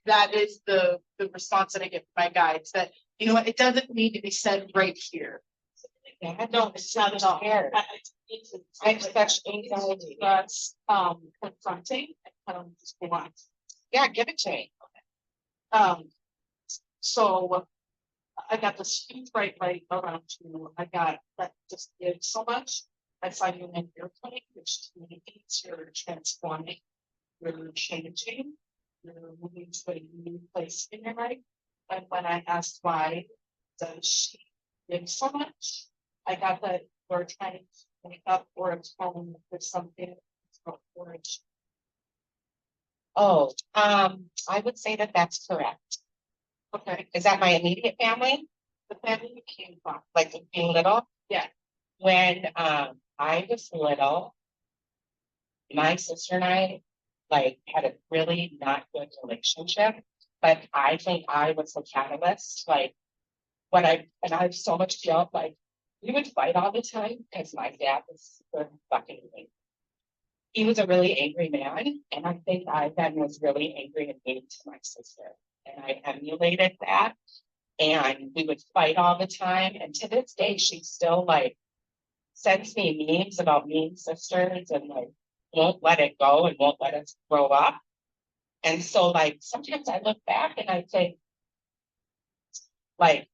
Speaker 1: that is the response that I get from my guides, that, you know what, it doesn't need to be said right here.
Speaker 3: Yeah, no, it's not at all. I have such anxiety.
Speaker 6: That's confronting. Just go on.
Speaker 3: Yeah, give it to me.
Speaker 6: So I got this huge right around you. I got that just did so much. I saw you in your plane, which communicates you're transforming, you're changing, you're moving to a new place in your life. And when I asked why does she give so much, I got that we're trying to make up or atone for something.
Speaker 3: Oh, I would say that that's correct.
Speaker 6: Okay,
Speaker 3: Is that my immediate family?
Speaker 6: the family you came from.
Speaker 3: Like being little?
Speaker 6: Yeah.
Speaker 3: When I was little, my sister and I like had a really not good relationship, but I think I was the catalyst. Like I have so much guilt, like we would fight all the time because my dad was super fucking mean. He was a really angry man, and I think I then was really angry and mean to my sister. And I emulated that. And we would fight all the time. And to this day, she still like sends me memes about mean sisters and like won't let it go and won't let us grow up. And so like sometimes I look back and I think, like,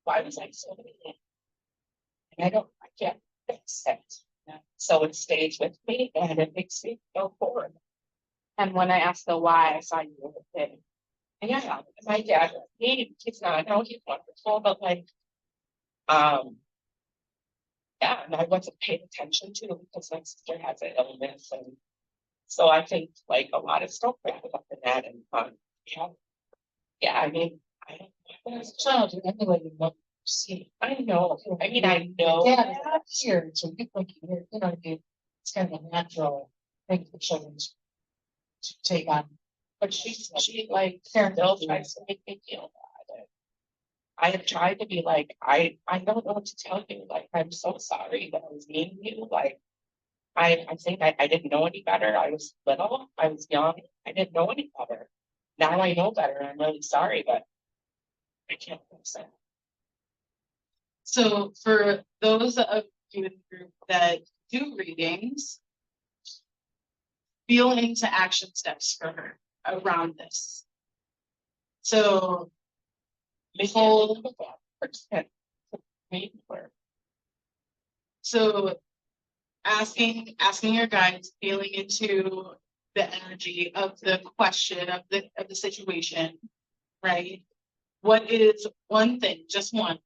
Speaker 3: why was I so mean? And I can't fix it. So it stays with me and it makes me go forward.
Speaker 6: And when I asked the why, I saw you with a kid.
Speaker 3: And yeah, my dad, he's not, no, he's wonderful, but like, yeah, and I wasn't paying attention to because my sister has an illness. And so I think like a lot of stuff wrapped up in that. And yeah, I mean, I don't know. As a child, you emulate what you see. I know. I mean, I know.
Speaker 6: Yeah, it's here, so you think you know, it's kind of a natural thing for children to take on.
Speaker 3: But she like still tries to make me feel bad. I have tried to be like, I don't know what to tell you. Like, I'm so sorry that I was mean to you. Like, I think I didn't know any better. I was little, I was young, I didn't know any better. Now I know better. I'm really sorry, but I can't fix it.
Speaker 1: So for those of you in the group that do readings, feel into action steps for her around this. So hold. So asking your guides, feeling into the energy of the question of the situation, right? What is one thing, just one,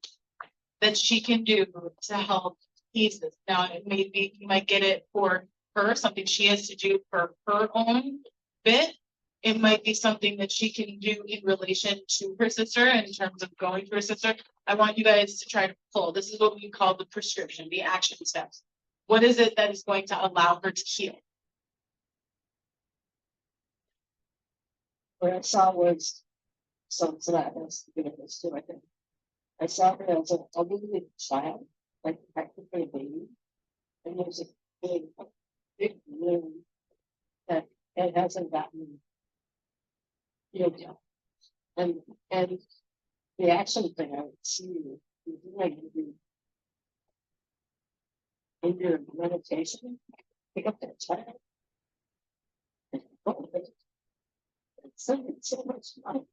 Speaker 1: that she can do to help ease this? Now, it may be you might get it for her, something she has to do for her own bit. It might be something that she can do in relation to her sister in terms of going to her sister. I want you guys to try to pull. This is what we call the prescription, the action steps. What is it that is going to allow her to heal?
Speaker 6: What I saw was so that was the this too, I think. I saw her as a little child, like practically a baby. And there's a big room that it hasn't gotten healed yet. And the action thing I would see you like in your meditation, pick up that child. So much fun.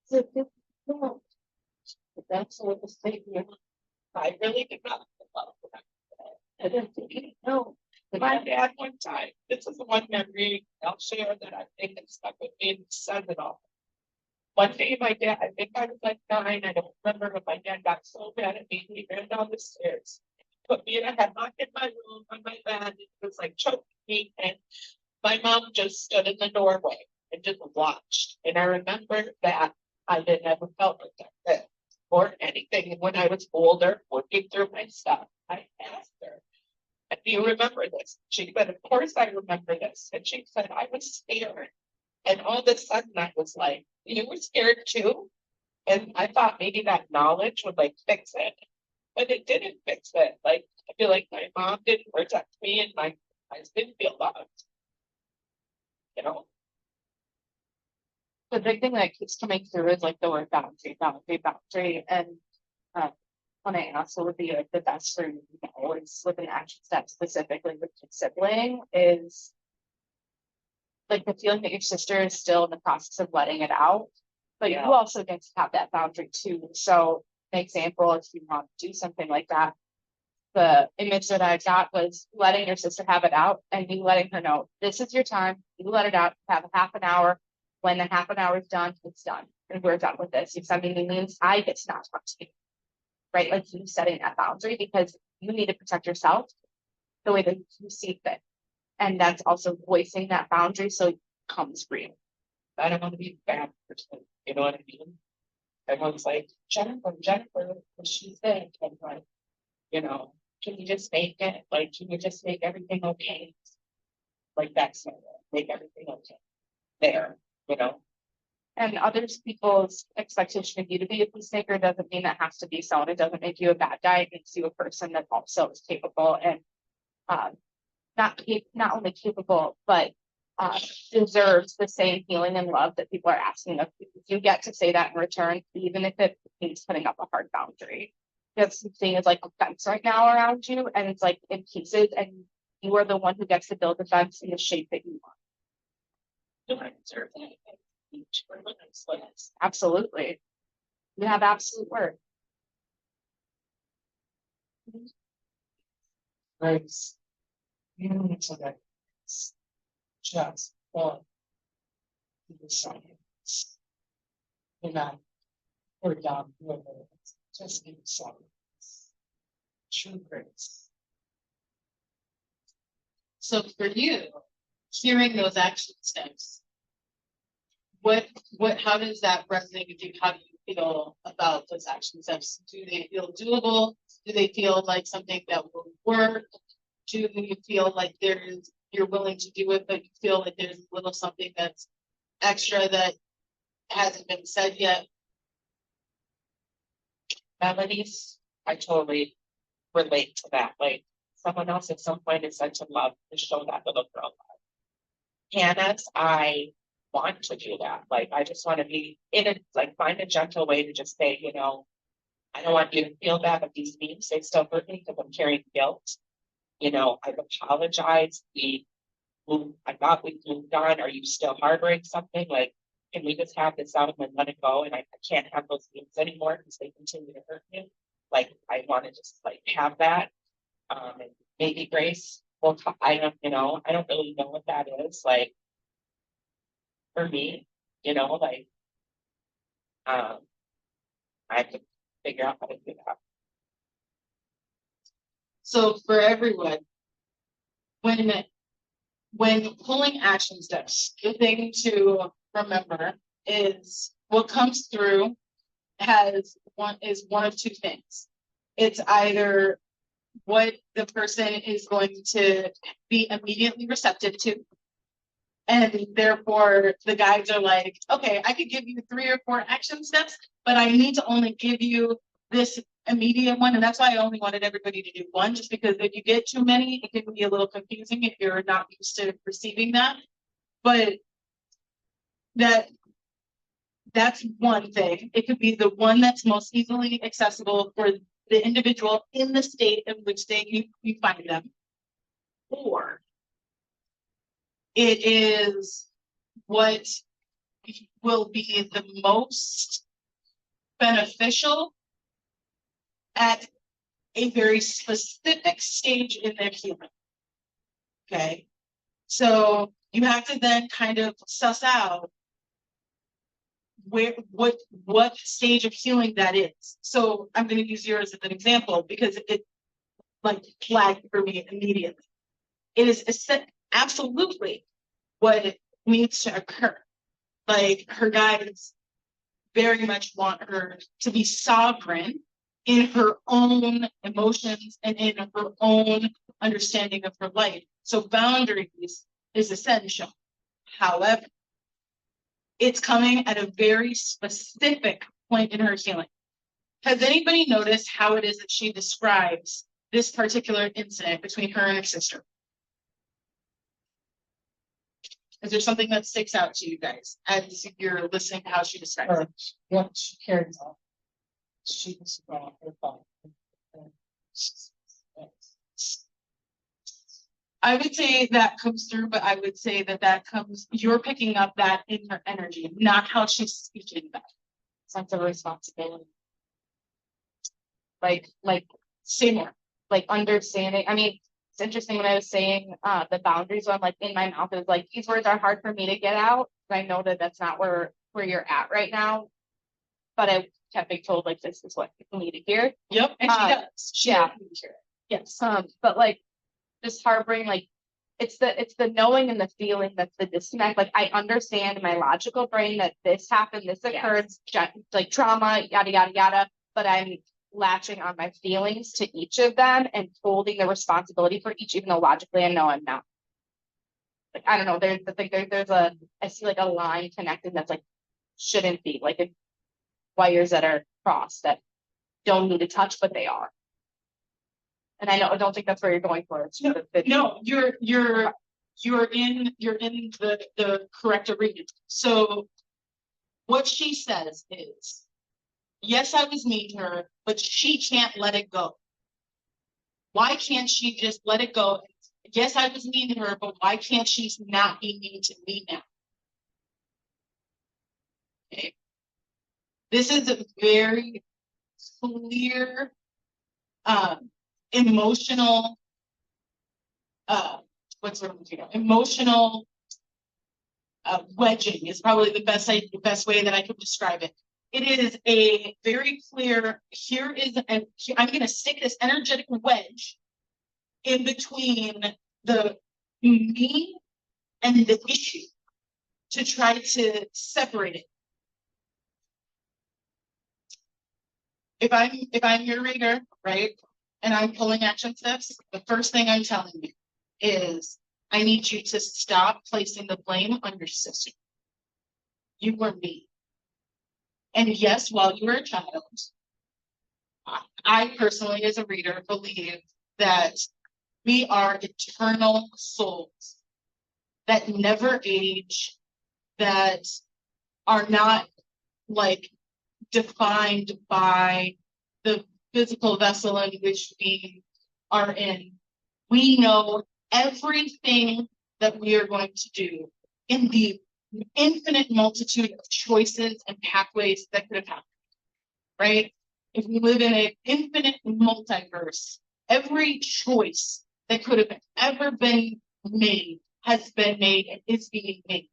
Speaker 6: So difficult. But that's what was taking.
Speaker 3: I really did not love that.
Speaker 6: I didn't think, no.
Speaker 3: My dad one time, this is the one memory I'll share that I think has stuck with me and says it all.
Speaker 6: One day my dad, I think I was like 9, I don't remember, but my dad got so mad at me, he ran down the stairs. Put me in a headlock in my room on my bed, it was like choking me, and my mom just stood in the doorway and just watched. And I remember that I didn't ever felt like that or anything. And when I was older, working through my stuff, I asked her, do you remember this? She said, of course I remember this. And she said, I was scared. And all of a sudden I was like, you were scared too? And I thought maybe that knowledge would like fix it. But it didn't fix it. Like, I feel like my mom didn't protect me and my eyes didn't feel loved. You know?
Speaker 1: The big thing that keeps coming through is like the word boundary, boundary, boundary. And when I asked what would be like the best for you know, is with an action step specifically with your sibling is like the feeling that your sister is still in the process of letting it out. But
Speaker 6: Yeah.
Speaker 1: you also get to have that boundary too. So an example, if you want to do something like that, the image that I got was letting your sister have it out and you letting her know, this is your time, you let it out, have a half an hour. When the half an hour is done, it's done. And we're done with this. If something means I get to not talk to you. Right? Like you setting that boundary because you need to protect yourself the way that you see fit. And that's also voicing that boundary so it comes real.
Speaker 6: I don't want to be a bad person. You know what I mean? Everyone's like, Jennifer, what she said, and like, you know, can you just make it? Like, can you just make everything okay? Like that's not it. Make everything okay. There, you know.
Speaker 1: And others people's expectation of you to be a peacemaker doesn't mean that has to be so. And it doesn't make you a bad guy. It makes you a person that also is capable and not only capable, but deserves the same healing and love that people are asking of you. You get to say that in return, even if it means putting up a hard boundary. Because something is like a fence right now around you, and it's like in pieces, and you are the one who gets to build the fence in the shape that you want.
Speaker 6: Do I deserve that? Each for limits, limits.
Speaker 1: Absolutely. You have absolute worth.
Speaker 6: Right. You need to like just fall to the silence. You're not or down whatever. Just in silence. True grace.
Speaker 1: So for you, hearing those action steps, how does that resonate with you? How do you feel about those action steps? Do they feel doable? Do they feel like something that will work? Do you feel like you're willing to do it, but you feel like there's a little something that's extra that hasn't been said yet?
Speaker 6: Melodies, I totally relate to that. Like someone else at some point has said to love to show that little girl love. Hannah's, I want to do that. Like I just want to be in it, like find a gentle way to just say, you know, I don't want you to feel bad, but these memes, they still hurt me because I'm carrying guilt. You know, I've apologized. I thought we moved on. Are you still harboring something? Like, can we just have this out and let it go? And I can't have those feelings anymore because they continue to hurt me. Like, I want to just like have that. And maybe Grace will talk, I don't really know what that is. Like, for me, you know, like, I have to figure out how to do that.
Speaker 1: So for everyone, when pulling action steps, the thing to remember is what comes through is one of two things. It's either what the person is going to be immediately receptive to. And therefore the guides are like, okay, I could give you 3 or 4 action steps, but I need to only give you this immediate one. And that's why I only wanted everybody to do one, just because if you get too many, it can be a little confusing if you're not used to receiving that. But that's one thing. It could be the one that's most easily accessible for the individual in the state in which you find them. Or it is what will be the most beneficial at a very specific stage in their healing. Okay. So you have to then kind of suss out what stage of healing that is. So I'm gonna use yours as an example because it like flagged for me immediately. It is absolutely what needs to occur. Like her guides very much want her to be sovereign in her own emotions and in her own understanding of her life. So boundaries is essential. However, it's coming at a very specific point in her healing. Has anybody noticed how it is that she describes this particular incident between her and her sister? Is there something that sticks out to you guys as you're listening to how she describes it?
Speaker 6: What she carries on. She was wrong, her fault.
Speaker 1: I would say that comes through, but I would say that comes, you're picking up that in her energy, not how she's speaking that.
Speaker 3: Sense of responsibility.
Speaker 1: Say more.
Speaker 3: Like understanding. I mean, it's interesting when I was saying the boundaries. So I'm like in my mouth is like these words are hard for me to get out. I know that that's not where you're at right now. But I kept being told like this is what people need to hear.
Speaker 1: Yep, and she does. She
Speaker 3: yeah.
Speaker 1: does need to hear it. Yes.
Speaker 3: But like just harboring like it's the knowing and the feeling that's the disconnect. Like I understand in my logical brain that this happened, this occurred, like trauma, yada yada yada. But I'm latching on my feelings to each of them and holding the responsibility for each, even though logically I know I'm not. Like I don't know. I see like a line connected that's like shouldn't be like wires that are crossed that don't need to touch, but they are. And I don't think that's where you're going for. It's
Speaker 1: No, you're in the correct arena. So what she says is, yes, I was mean to her, but she can't let it go. Why can't she just let it go? Yes, I was mean to her, but why can't she not be mean to me now? Okay. This is a very clear, emotional, emotional wedging is probably the best way that I could describe it. It is a very clear, I'm going to stick this energetic wedge in between the me and the issue to try to separate it. If I'm your reader, right, and I'm pulling action steps, the first thing I'm telling you is I need you to stop placing the blame on your sister. You were me. And yes, while you were a child, I personally, as a reader, believe that we are eternal souls that never age, that are not like defined by the physical vessel in which we are in. We know everything that we are going to do in the infinite multitude of choices and pathways that could have happened, right? If we live in an infinite multiverse, every choice that could have ever been made has been made and is being made.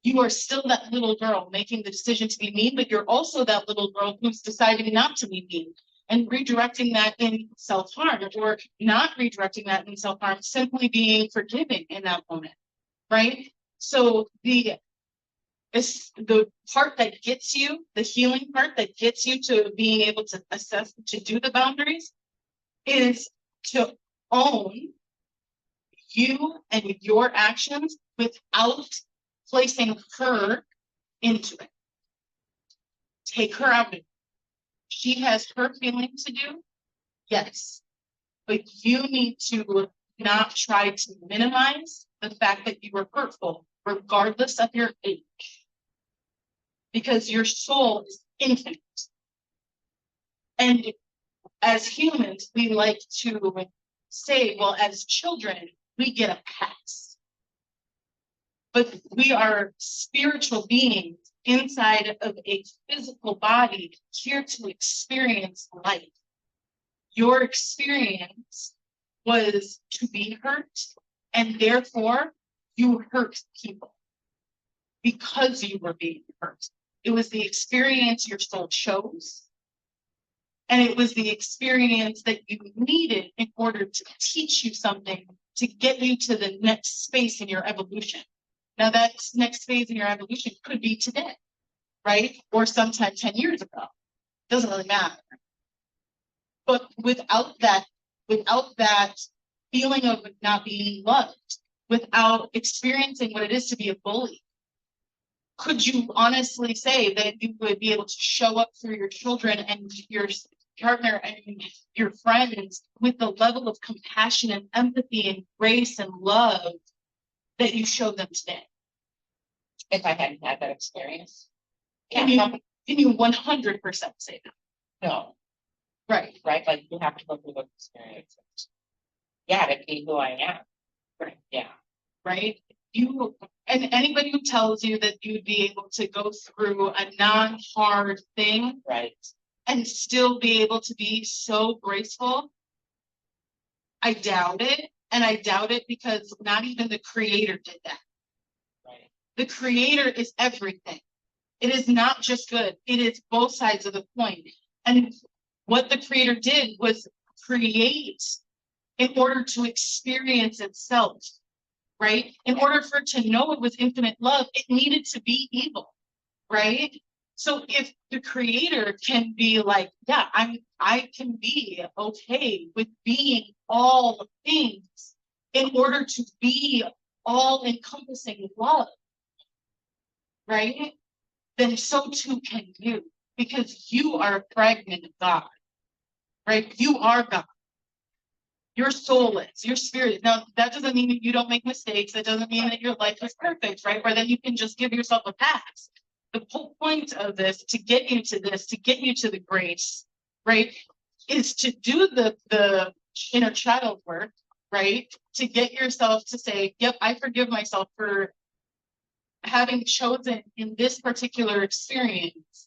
Speaker 1: You are still that little girl making the decision to be mean, but you're also that little girl who's deciding not to be mean and redirecting that in self-harm, or not redirecting that in self-harm, simply being forgiving in that moment, right? So the part that gets you, the healing part that gets you to being able to assess, to do the boundaries, is to own you and your actions without placing her into it. Take her out of it. She has her feeling to do, yes, but you need to not try to minimize the fact that you were hurtful, regardless of your age, because your soul is infinite. And as humans, we like to say, well, as children, we get a pass. But we are spiritual beings inside of a physical body here to experience life. Your experience was to be hurt, and therefore you hurt people because you were being hurt. It was the experience your soul chose. And it was the experience that you needed in order to teach you something to get you to the next space in your evolution. Now that next phase in your evolution could be today, right? Or sometime 10 years ago. Doesn't really matter. But without that feeling of not being loved, without experiencing what it is to be a bully, could you honestly say that you would be able to show up for your children and your partner and your friends with the level of compassion and empathy and grace and love that you show them today?
Speaker 3: If I hadn't had that experience.
Speaker 1: Can
Speaker 3: Yeah,
Speaker 1: you 100% say that?
Speaker 3: no,
Speaker 1: Right.
Speaker 3: right, like you have to go through those experiences. Yeah, to be who I am.
Speaker 1: Right.
Speaker 3: Yeah,
Speaker 1: Right? You and anybody who tells you that you'd be able to go through a non-hard thing
Speaker 3: right,
Speaker 1: and still be able to be so graceful, I doubt it. And I doubt it because not even the creator did that.
Speaker 3: right,
Speaker 1: The creator is everything. It is not just good. It is both sides of the coin. And what the creator did was create in order to experience itself, right? In order for it to know it was infinite love, it needed to be evil, right? So if the creator can be like, yeah, I can be okay with being all things in order to be all encompassing love, right? Then so too can you, because you are a fragment of God, right? You are God. Your soul is, your spirit. Now, that doesn't mean that you don't make mistakes. That doesn't mean that your life is perfect, right? Or that you can just give yourself a pass. The whole point of this, to get you to this, to get you to the grace, right, is to do the inner child work, right? To get yourself to say, yep, I forgive myself for having chosen in this particular experience,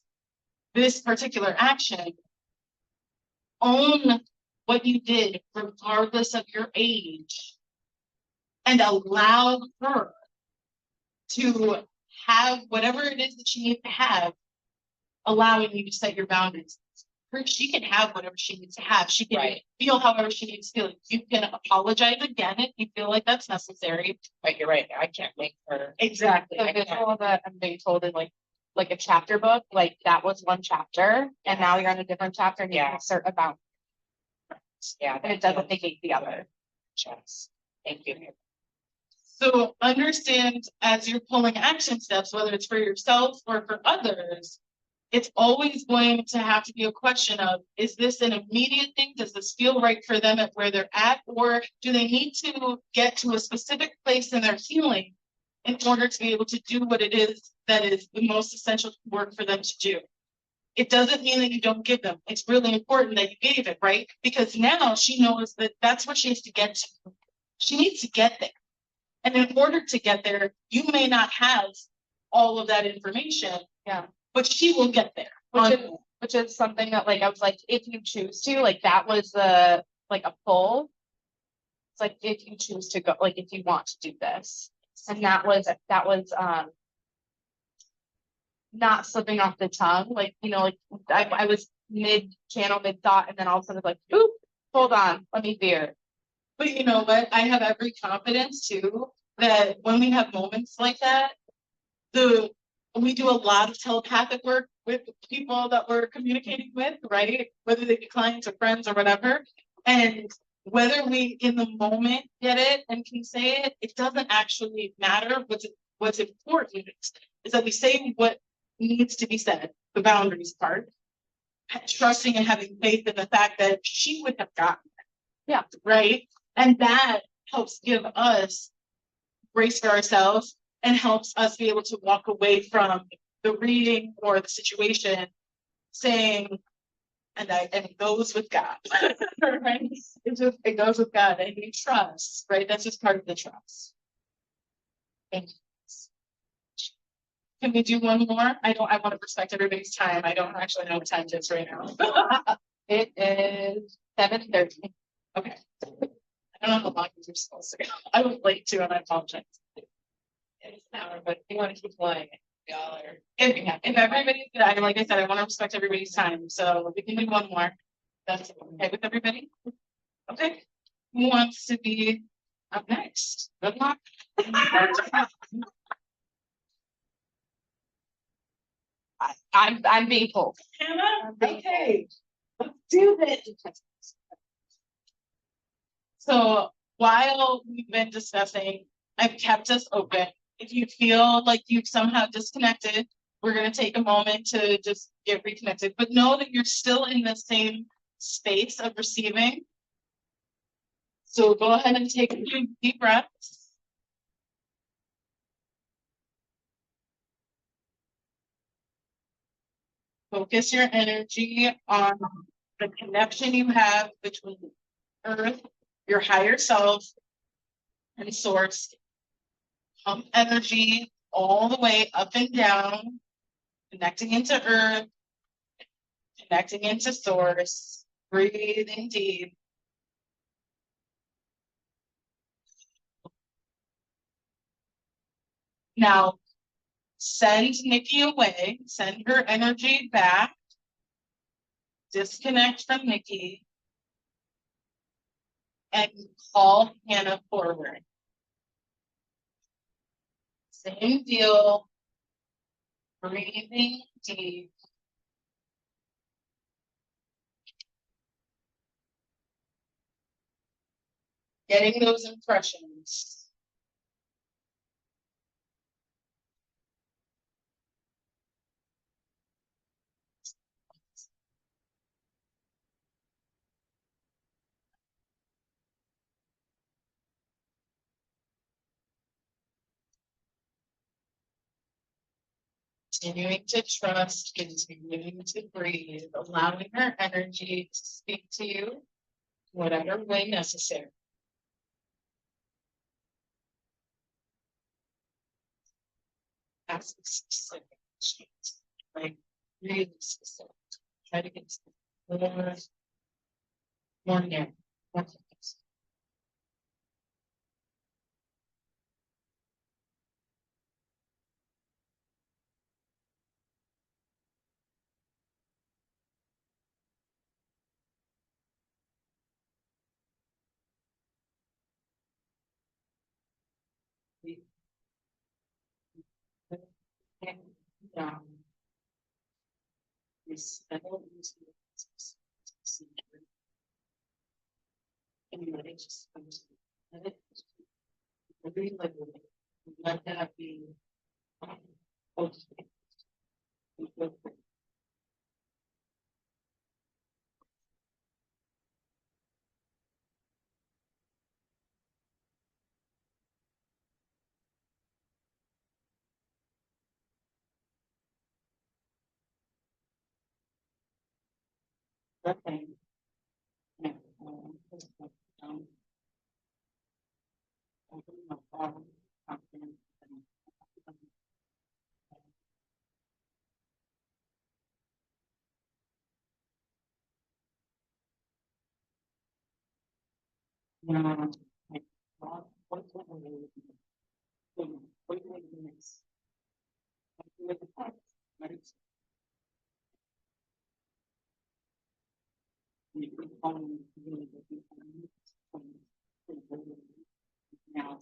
Speaker 1: this particular action. Own what you did, regardless of your age, and allow her to have whatever it is that she needs to have, allowing you to set your boundaries. She can have whatever she needs to have. She can
Speaker 3: Right.
Speaker 1: feel however she needs to feel. You can apologize again if you feel like that's necessary.
Speaker 3: but you're right, I can't make her.
Speaker 1: Exactly.
Speaker 3: The visual
Speaker 7: that I'm being told in like a chapter book, like that was one chapter and now you're on a different chapter and you
Speaker 3: Yeah.
Speaker 7: can insert a boundary
Speaker 3: Yeah,
Speaker 7: and it doesn't negate the other.
Speaker 3: Yes, thank you.
Speaker 1: So understand as you're pulling action steps, whether it's for yourself or for others, it's always going to have to be a question of, is this an immediate thing? Does this feel right for them at where they're at? Or do they need to get to a specific place in their healing in order to be able to do what it is that is the most essential work for them to do? It doesn't mean that you don't give them. It's really important that you gave it, right? Because now she knows that that's what she has to get to. She needs to get there. And in order to get there, you may not have all of that information.
Speaker 7: Yeah.
Speaker 1: But she will get there.
Speaker 7: Which is something that like I was like, if you choose to, like that was a pull. It's like if you choose to go, like if you want to do this. And that was not slipping off the tongue. Like, you know, like I was mid channel, mid thought, and then all of a sudden like, oop, hold on, let me veer.
Speaker 1: But you know what? I have every confidence too that when we have moments like that, we do a lot of telepathic work with people that we're communicating with, right? Whether they be clients or friends or whatever. And whether we in the moment get it and can say it, it doesn't actually matter. What's important is that we say what needs to be said, the boundaries part, trusting and having faith in the fact that she would have gotten it.
Speaker 7: Yeah.
Speaker 1: Right. And that helps give us grace for ourselves and helps us be able to walk away from the reading or the situation saying, and it goes with God, right? It goes with God and you trust, right? That's just part of the trust. Thank you. Can we do one more? I want to respect everybody's time. I don't actually know what time it is right now.
Speaker 7: It is 7:30.
Speaker 1: Okay. I don't know how long you're supposed to go. I was late too, and I apologize. It's an hour, but you want to keep playing.
Speaker 6: Y'all are.
Speaker 1: If everybody, like I said, I want to respect everybody's time, so we can do one more. That's okay with everybody? Okay, who wants to be up next? Good luck.
Speaker 7: I'm being told.
Speaker 1: Hannah, okay, let's do this. So while we've been discussing, I've kept us open. If you feel like you've somehow disconnected, we're gonna take a moment to just get reconnected, but know that you're still in the same space of receiving. So go ahead and take a few deep breaths. Focus your energy on the connection you have between Earth, your higher self, and Source. Pump energy all the way up and down, connecting into Earth, connecting into Source. Breathing deep. Now, send Nikki away, send her energy back, disconnect from Nikki, and call Hannah forward. Same deal, breathing deep. Getting those impressions. Continuing to trust, continuing to breathe, allowing her energy to speak to you whatever way necessary. Ask specific questions, like really specific. Try to get more narrow, more focused. And down. We settle into the and let it just come to you. Let it really let that be okay. Okay. Now, open my bottom, confidence, and now, like, what's the way what do you miss? With the part, right? You can only really now.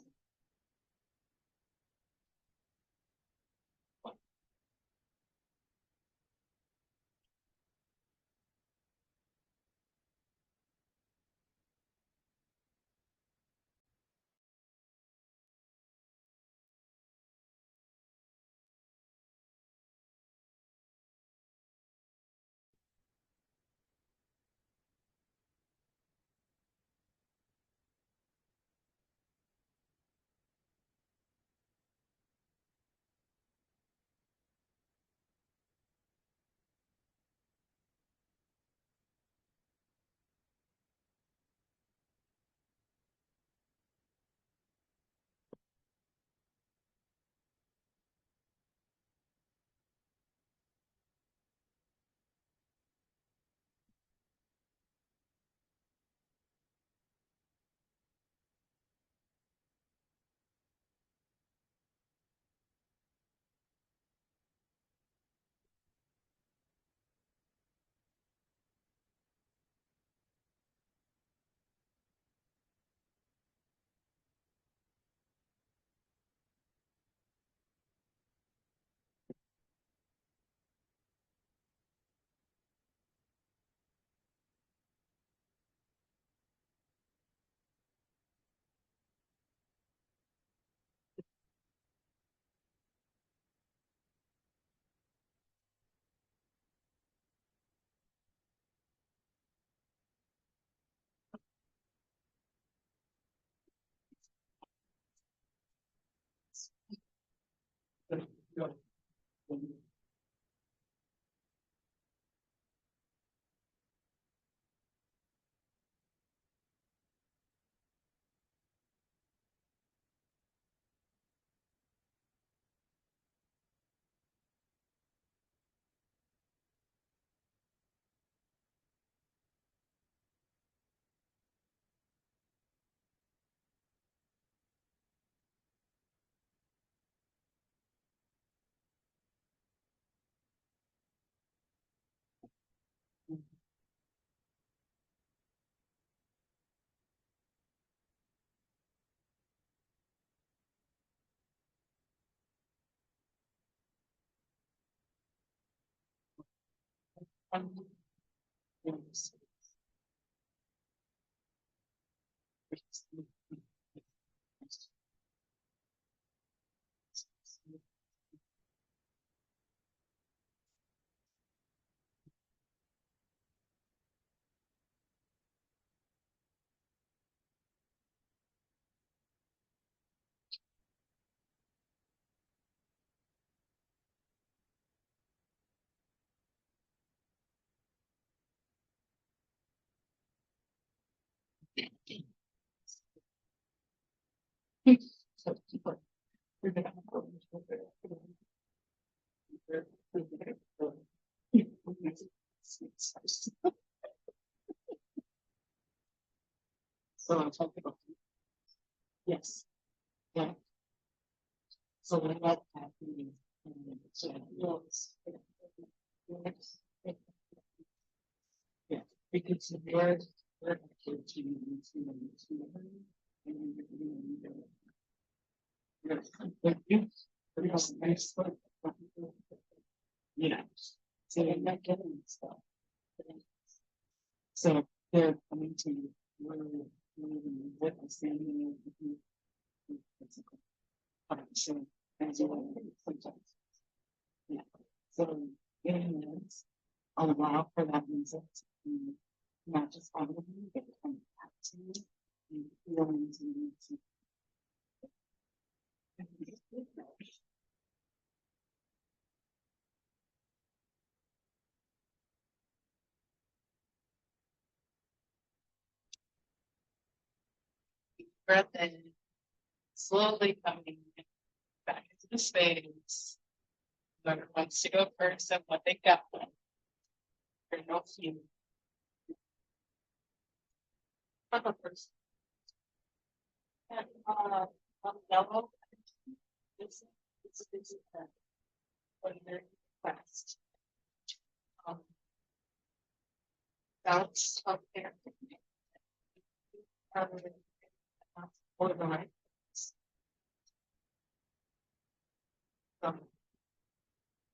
Speaker 5: So I'm talking about. Yes. Yeah. So what about happening? So yeah, because the word you know, so they're not getting stuff. So they're coming to you, witnessing. So, and so sometimes. Yeah, so getting this, allow for that music to be not just audible, but come back to you. And feelings and
Speaker 1: Breath in, slowly coming back into the space. Whoever wants to go first and what they got. There's no few. I'll go first. And, on yellow. This is ordinary request. That's up there. Organized.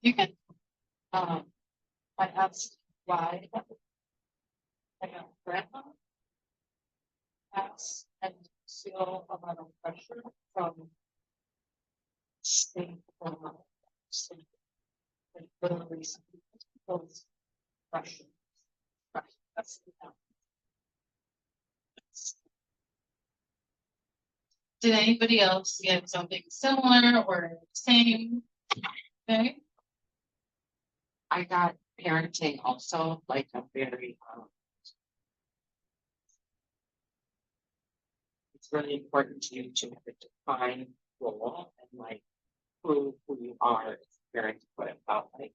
Speaker 1: You can, I asked why. I got grandma. Ask and feel a lot of pressure from state, state, like literally those pressure. That's Did anybody else get something similar or same? Okay.
Speaker 3: I got parenting also, like a very, it's really important to you to have a defined role and like prove who you are as a parent, what it felt like.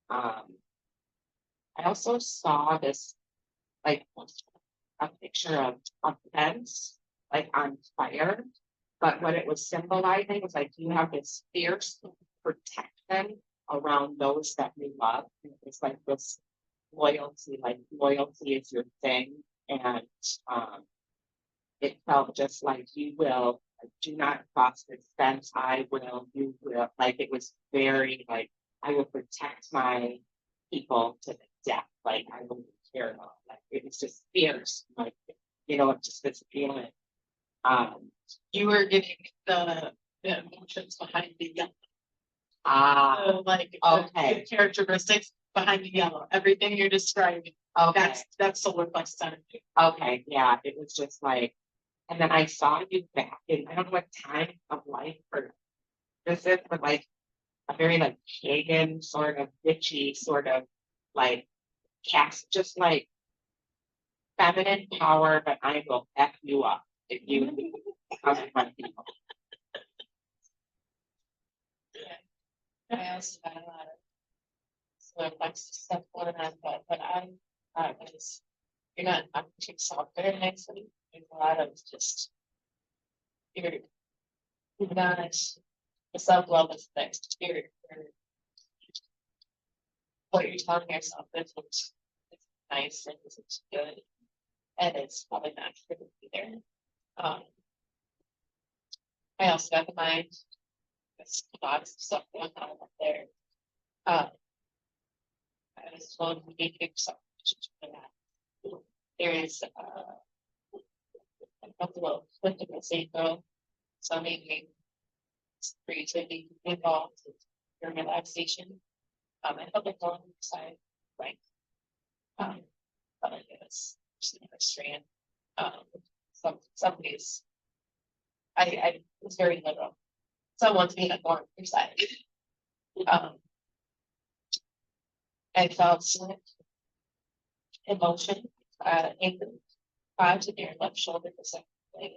Speaker 3: I also saw this, like, a picture of a fence, like on fire. But what it was symbolizing was like you have this fierce protection around those that you love. And it's like this loyalty, like loyalty is your thing. And it felt just like you will, like, do not cross this fence. I will, you will. Like it was very like I will protect my people to the death. Like I wouldn't care about. Like it was just fierce. Like just this feeling.
Speaker 1: You were getting the emotions behind the yellow. Like
Speaker 3: okay.
Speaker 1: the characteristics behind the yellow. Everything you're describing.
Speaker 3: Okay.
Speaker 1: That's solar plexus energy.
Speaker 3: Okay, yeah, it was just like, and then I saw you back in, I don't know what time of life or this is, but like, a very like pagan sort of witchy sort of like cast, just like feminine power, but I will F you up if you come in front of people.
Speaker 6: I also got a lot of sort of like stuff going on, but is you're not talking to yourself very nicely. There's a lot of just you're not the self-love is next. You're what you're telling yourself is it's nice and it's good, and it's probably not good to be there. I also got the mind. There's lots of stuff going on up there. I was told we need to give some for that. There is a couple of political safety, so maybe it's creativity involved in your relaxation. And public on the side, right? But I guess just another strand. Some days I was very literal. Someone's being a thorn inside. I felt emotion, anger, to your left shoulder for second leg.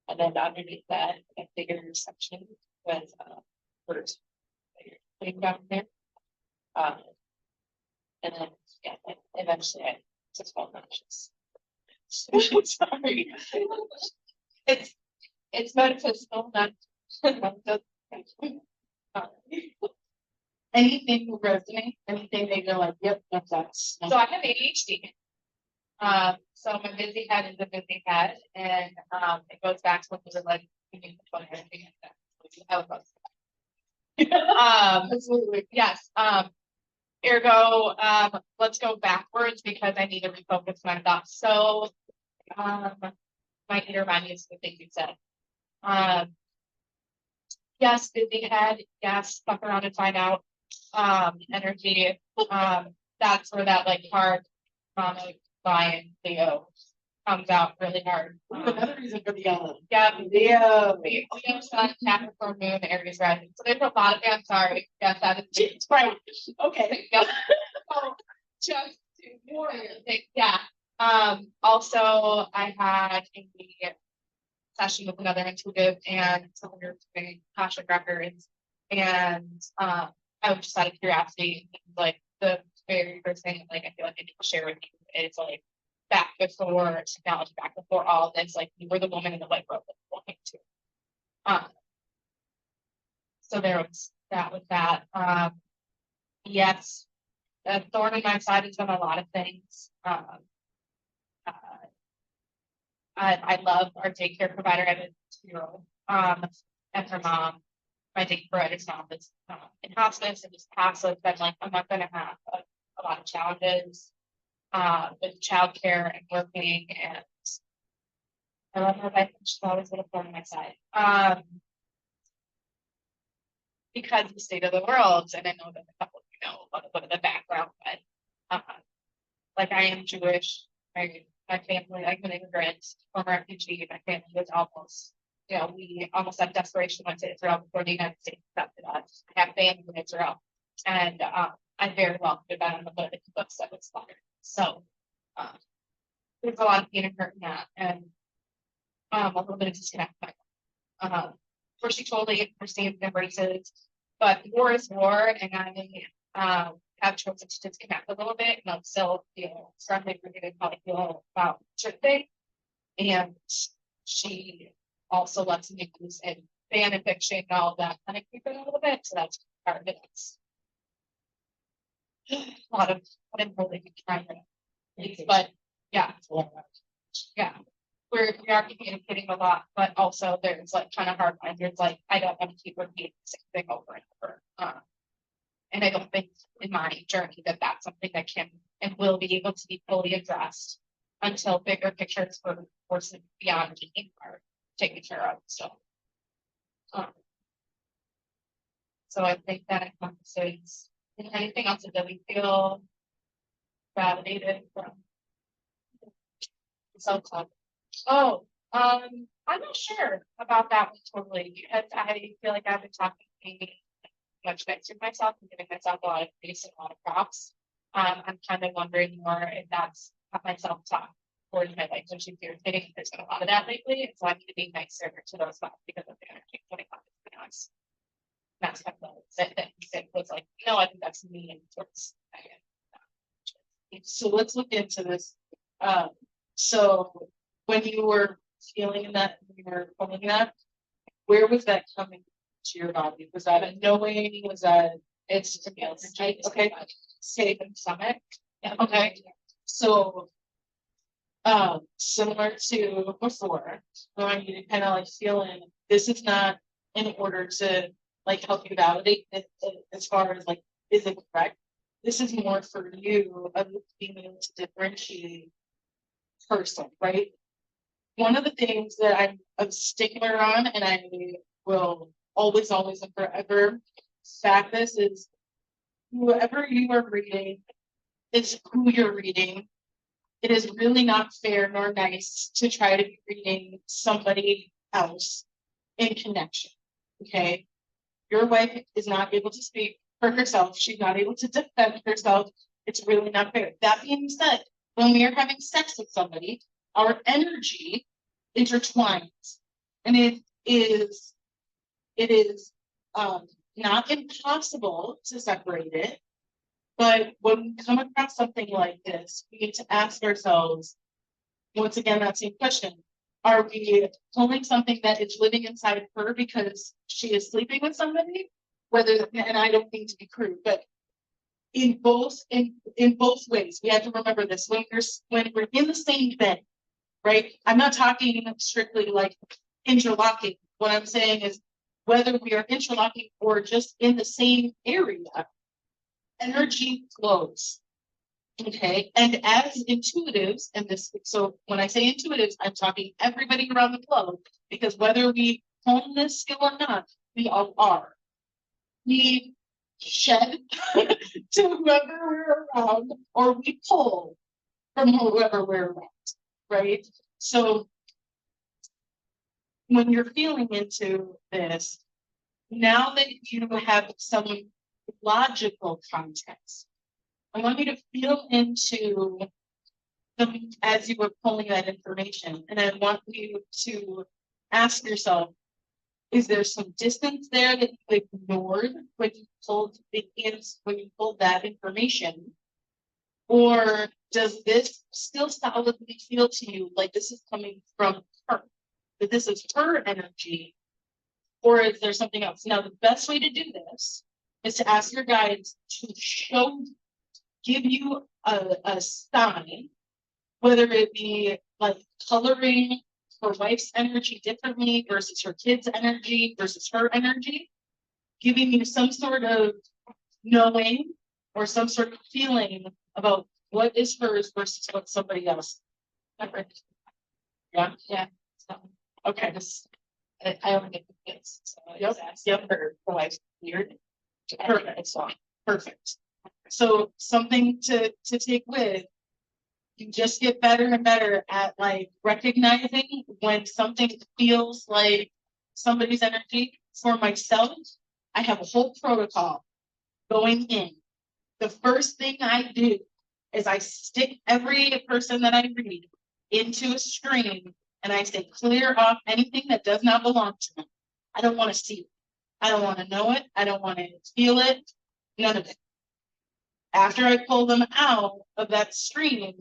Speaker 6: And then underneath that, a bigger section with first putting down there. And then yeah, eventually I just felt nauseous. Sorry. It's metaphysical, not anything will resonate, anything that you're like, yep, that's us. So I have ADHD. So my busy head is a busy head, and it goes back to what was like absolutely. Yes. Ergo, let's go backwards because I need to refocus my thoughts. So my inner mind is the thing you said. Yes, busy head, yes, fuck around and find out. Energy. That's where that like hard lion Leo comes out really hard.
Speaker 1: Another reason for the yellow.
Speaker 6: Yeah, Leo, Sun, Capricorn, Moon, Aries rising. So there's a lot of I'm sorry. Yes, that is it's right. Okay. Yeah. So just to warrior thing. Yeah. Also I had a session with another intuitive and someone who was doing Akashic records. And I was just out of curiosity, like the very first thing like I feel like I need to share with you is like back before technology, back before all this, like you were the woman in the white robe that you wanted to. So there was that with that. Yes, a thorn in my side has done a lot of things. I love our daycare provider. I have a 2-year-old. And her mom, my daycare provider's mom is in hospice and just passive. But like, I'm not going to have a lot of challenges with childcare and working. And I love her life. She's always going to thorn in my side. Because of the state of the world, and I know that a couple of you know a little bit of the background, but like I am Jewish. My family, I'm an immigrant, former refugee. My family was almost, you know, we almost had desperation went to Israel before the United States accepted us. I have family in Israel, and I very well could have been on the political books that was slaughtered. So there's a lot of pain and hurt in that, and a little bit of disconnect. Where she totally understands and embraces, but war is war, and I have chosen to disconnect a little bit, and I'm still strongly related how I feel about certain things. And she also lets me use and fan and fiction and all that kind of keep it a little bit. So that's part of it. It's a lot of what I'm really trying to, but yeah, we are communicating a lot, but also there's like kind of hard lines. There's like I don't want to keep repeating the same thing over and over. And I don't think in my journey that that's something that can and will be able to be fully addressed until bigger pictures for forces beyond me are taken care of. So I think that encompasses anything else that we feel validated from self-talk. Oh, I'm not sure about that one totally because I feel like I've been talking to
Speaker 7: much nicer to myself and giving myself a lot of grace and a lot of props. I'm kind of wondering more if that's my self-talk towards my life, which is irritating. There's been a lot of that lately, and so I need to be nicer to those thoughts because of the energy putting on this. That's kind of that was like, no, I think that's mean towards Megan.
Speaker 1: So let's look into this. So when you were feeling that, when you were pulling that, where was that coming to your body? Was that a knowing? Was that
Speaker 7: It's just energy.
Speaker 1: okay?
Speaker 7: Safe and stomach. Yeah.
Speaker 1: Okay. So similar to before, I want you to kind of like feel in, this is not in order to like help you validate it, as far as like, is it correct? This is more for you of being able to differentiate person, right? One of the things that I'm a stickler on, and I will always, always and forever back this, is whoever you are reading is who you're reading. It is really not fair nor nice to try to be reading somebody else in connection. Okay. Your wife is not able to speak for herself. She's not able to defend herself. It's really not fair. That being said, when we are having sex with somebody, our energy intertwines. And it is not impossible to separate it. But when we come across something like this, we need to ask ourselves, once again, that same question. Are we pulling something that is living inside of her because she is sleeping with somebody? Whether, and I don't mean to be crude, but in both ways, we have to remember this when we're in the same bed, right? I'm not talking strictly like interlocking. What I'm saying is whether we are interlocking or just in the same area, energy flows. Okay, and as intuitives, and this, so when I say intuitives, I'm talking everybody around the globe, because whether we hone this skill or not, we all are. We shed to whoever we're around, or we pull from whoever we're around, right? So when you're feeling into this, now that you have some logical context, I want you to feel into them as you were pulling that information. And I want you to ask yourself, is there some distance there that you ignored when you pulled that information? Or does this still solidly feel to you like this is coming from her, that this is her energy? Or is there something else? Now, the best way to do this is to ask your guides to give you a sign, whether it be like coloring her wife's energy differently versus her kid's energy versus her energy, giving you some sort of knowing or some sort of feeling about what is hers versus what somebody else. Yeah.
Speaker 7: Yeah.
Speaker 1: So, okay.
Speaker 7: I only get the kids. So
Speaker 1: Yep. Her wife's weird. Perfect. Perfect. So something to take with, you just get better and better at like recognizing when something feels like somebody's energy. For myself, I have a whole protocol going in. The first thing I do is I stick every person that I read into a stream and I say, clear off anything that does not belong to me. I don't want to see it. I don't want to know it. I don't want to feel it. None of it. After I pull them out of that stream,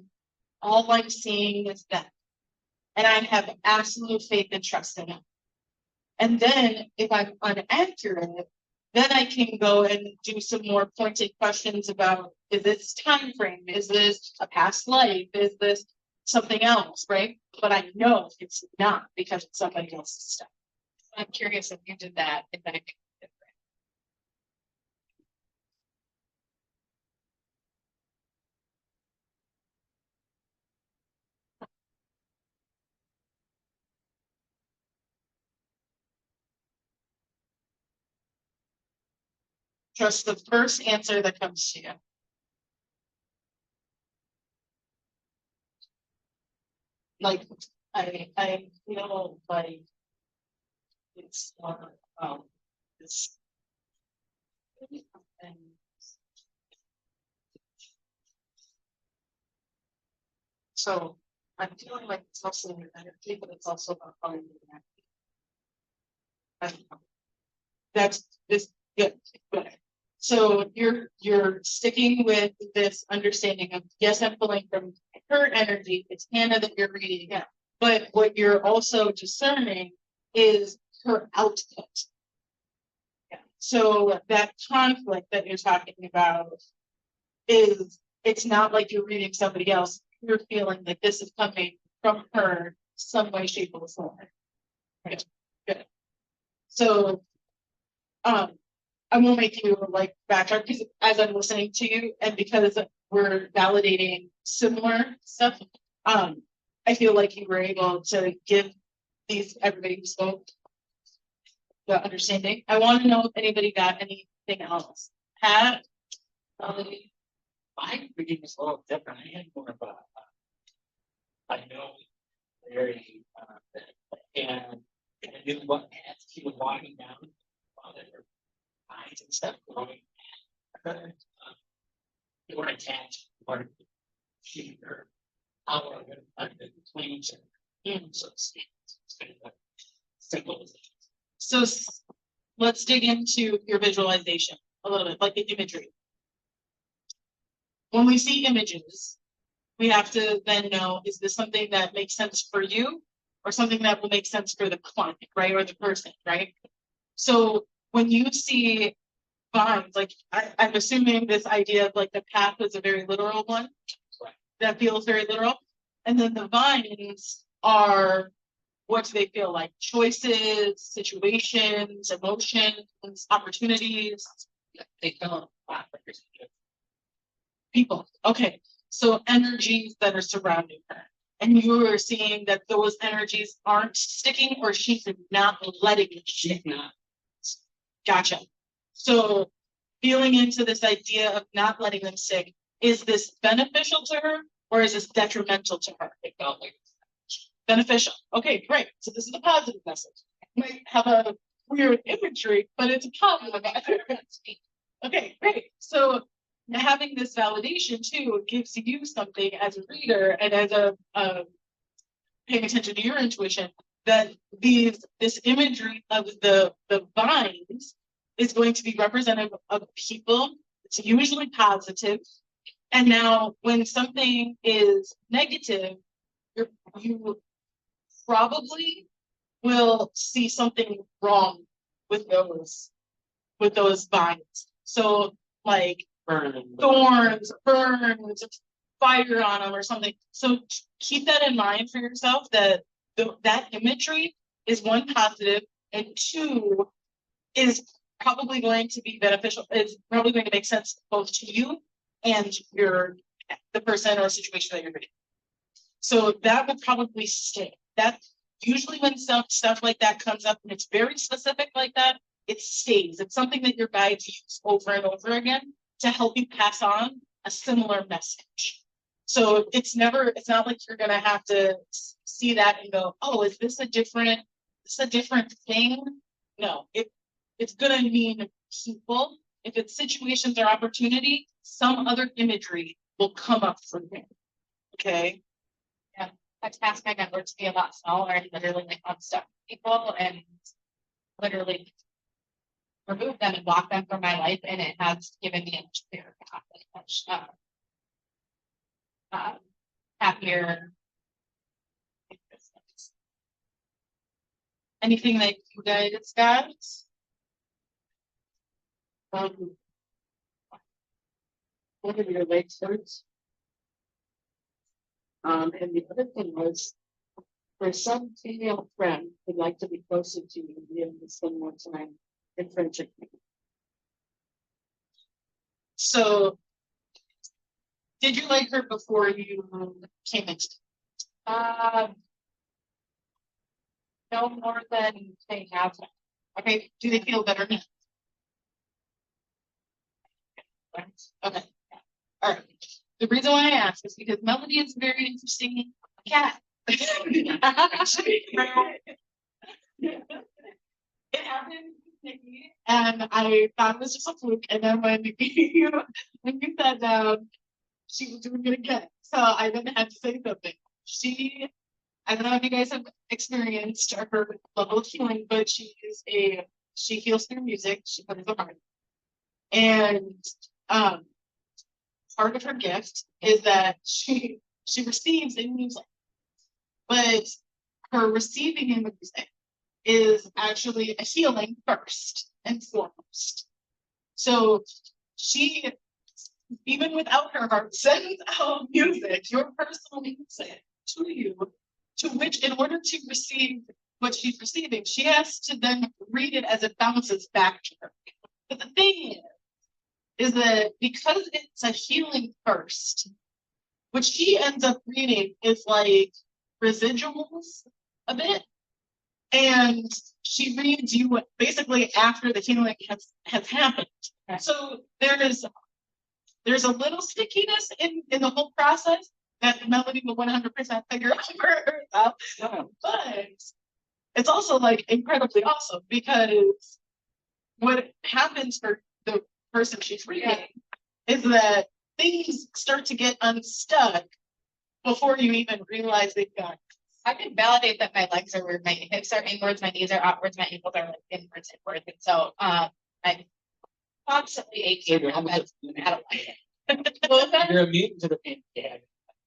Speaker 1: all I'm seeing is them. And I have absolute faith and trust in it. And then if I'm inaccurate, then I can go and do some more pointed questions about, is this time frame? Is this a past life? Is this something else, right? But I know it's not because it's somebody else's stuff. I'm curious if you did that, if that could be different. Trust the first answer that comes to you. Like, I feel like it's it's
Speaker 6: And so I'm feeling like it's also in your energy, but it's also about finding your energy.
Speaker 1: That's this, good, good. So you're sticking with this understanding of, yes, I'm pulling from her energy, it's Hannah that you're reading.
Speaker 6: Yeah.
Speaker 1: But what you're also discerning is her output.
Speaker 6: Yeah.
Speaker 1: So that conflict that you're talking about is, it's not like you're reading somebody else, you're feeling like this is coming from her some way, shape, or form. Good, good. So, I won't make you like backtrack because as I'm listening to you and because we're validating similar stuff, I feel like you were able to give everybody who spoke the understanding. I want to know if anybody got anything else. Pat?
Speaker 8: My reading is a little different. I had more of I know very, and I knew what as he was walking down, there were eyes and stuff growing. They were attached, or she or our the claims and so it's kind of a simple.
Speaker 1: So let's dig into your visualization a little bit, like the imagery. When we see images, we have to then know, is this something that makes sense for you or something that will make sense for the client, right? Or the person, right? So when you see vines, like I'm assuming this idea of like the path is a very literal one.
Speaker 8: Right.
Speaker 1: That feels very literal. And then the vines are, what do they feel like? Choices, situations, emotions, opportunities.
Speaker 8: They fell apart.
Speaker 1: People. Okay. So energies that are surrounding her. And you are seeing that those energies aren't sticking or she's not letting it stick.
Speaker 8: She's not.
Speaker 1: Gotcha. So feeling into this idea of not letting them stick, is this beneficial to her or is this detrimental to her?
Speaker 8: It felt like
Speaker 1: Beneficial. Okay, great. So this is a positive message. It might have a weird imagery, but it's a positive message. Okay, great. So having this validation too gives you something as a reader and as a paying attention to your intuition that this imagery of the vines is going to be representative of people. It's usually positive. And now when something is negative, you probably will see something wrong with those vines. So like thorns, burns, fire on them or something. So keep that in mind for yourself that that imagery is one, positive, and two is probably going to be beneficial. It's probably going to make sense both to you and the person or situation that you're reading. So that would probably stay. That usually when stuff like that comes up and it's very specific like that, it stays. It's something that your guides use over and over again to help you pass on a similar message. So it's not like you're gonna have to see that and go, oh, is this a different thing? No, it's gonna mean people. If it's situations or opportunity, some other imagery will come up from there. Okay.
Speaker 7: I task my network to be a lot smaller and literally like unstuck people and literally remove them and block them from my life, and it has given me a much clearer path and much happier.
Speaker 1: Anything that you guys got?
Speaker 5: One of your legs hurts. And the other thing was, for some female friend who'd like to be closer to you and be able to spend more time in friendship.
Speaker 1: So, did you like her before you came into?
Speaker 7: No more than they have.
Speaker 1: Okay, do they feel better now? Okay. All right. The reason why I ask is because Melody is a very interesting cat. It happened
Speaker 6: Nikki, and I thought it was just a fluke. And then when you said she was doing it again, so I then had to say something. I don't know if you guys have experienced her level of healing, but she heals through music. She plays the harp, and part of her gift is that she receives in music, but her receiving in music is actually a healing first and foremost. So she, even without her heart, sends out music, your personal music, to you, to which, in order to receive what she's receiving, she has to then read it as it bounces back to her. But the thing is that because it's a healing first, what she ends up reading is like residuals a bit. And she reads you basically after the healing has happened. So there's a little stickiness in the whole process that Melody will 100% figure out for herself. But it's also like incredibly awesome because what happens for the person she's reading is that things start to get unstuck before you even realize they've got.
Speaker 7: I can validate that my legs are where my hips are inwards, my knees are outwards, my ankles are like inwards. And so I'm constantly aching.
Speaker 8: You're
Speaker 7: I don't like it.
Speaker 6: Well, then,
Speaker 8: You're immune to the pain. Yeah.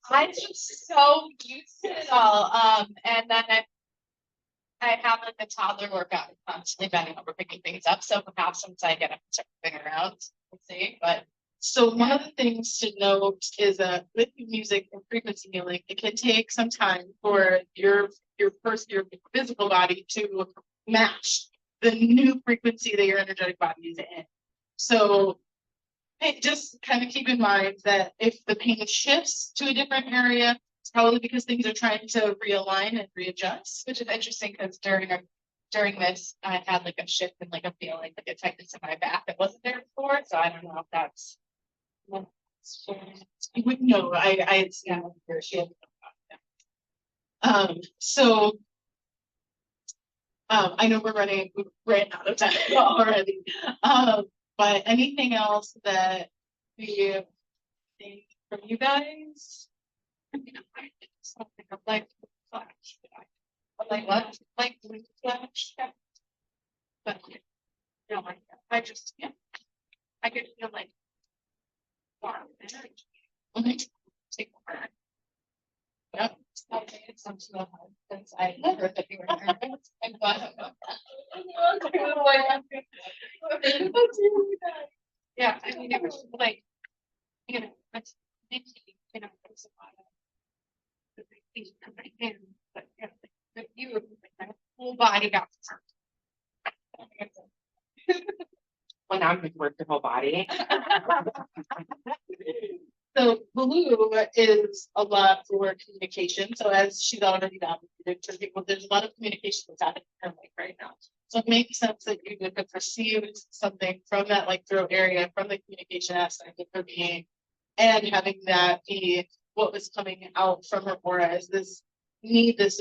Speaker 7: I'm just so used to it all. And then I have like the toddler workout, constantly bending over, picking things up. So perhaps once I get up and start moving around, we'll see. But
Speaker 6: so one of the things to note is that with music and frequency healing, it can take some time for your physical body to match the new frequency that your energetic body is in. So just kind of keep in mind that if the pain shifts to a different area, it's probably because things are trying to realign and readjust.
Speaker 7: which is interesting because during this, I had like a shift in like a feeling, like a tightness in my back that wasn't there before. So I don't know if that's.
Speaker 6: You wouldn't know. I had seen where she had. I know we ran out of time already. But anything else that we think from you guys? Something like flash.
Speaker 7: Like what?
Speaker 6: Like flash. But no, I just I could feel like warm energy. Take more.
Speaker 7: Yep. Okay, it's something to since I never that you were nervous. I'm glad about that.
Speaker 6: Yeah, I mean, it was like, it's, there's a lot of the big things coming in, but yeah, but you were my whole body got
Speaker 3: When I'm with work the whole body.
Speaker 6: So blue is a lot for communication. So as she's already validated to people, there's a lot of communication that's happening in her life right now. So it makes sense that you would have perceived something from that like throat area, from the communication aspect of her being, and having that be what was coming out from her aura as this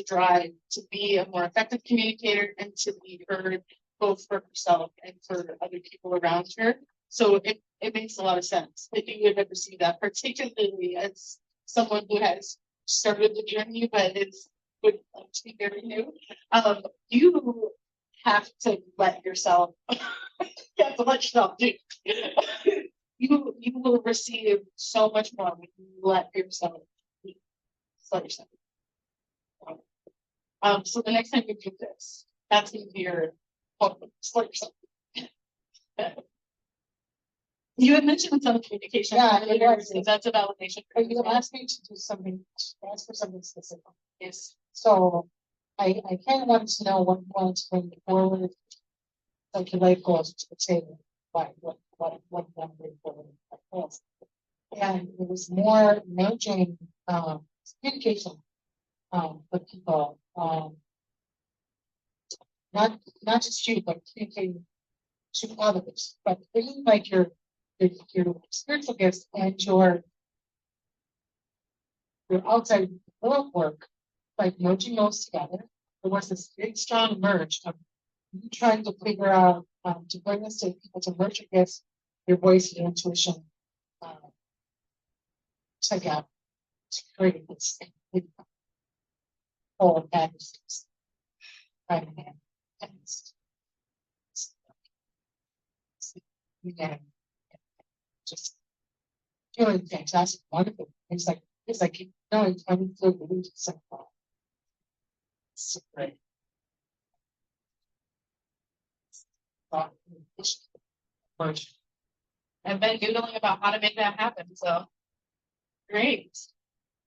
Speaker 6: drive to be a more effective communicator and to be heard both for herself and for other people around her. So it makes a lot of sense that you would have received that, particularly as someone who has started the journey but would like to be very new. You have to let yourself do. You will receive so much more when you let yourself be. Let yourself. So the next time you do this, that's gonna be your let yourself. You had mentioned some communication.
Speaker 5: Yeah,
Speaker 6: earlier, so that's a validation.
Speaker 5: But you asked me to do something, ask for something specific.
Speaker 6: Yes.
Speaker 5: So I kind of wanted to know what you want to bring forward. Like your life goals to the table, like what you want to bring forward. Like goals. And it was more merging communication with people. Not just you, but communicating to others, but bringing like your spiritual gifts and your outside world work, like merging those together. There was this big strong merge of
Speaker 6: trying to figure out, to bring this to people to merge, I guess, your voice and intuition. Together to create this whole magazines. Right. Yeah. Just feeling fantastic, wonderful. It's like, no, I'm so good. So great.
Speaker 7: I've been doodling about how to make that happen, so.
Speaker 1: Great.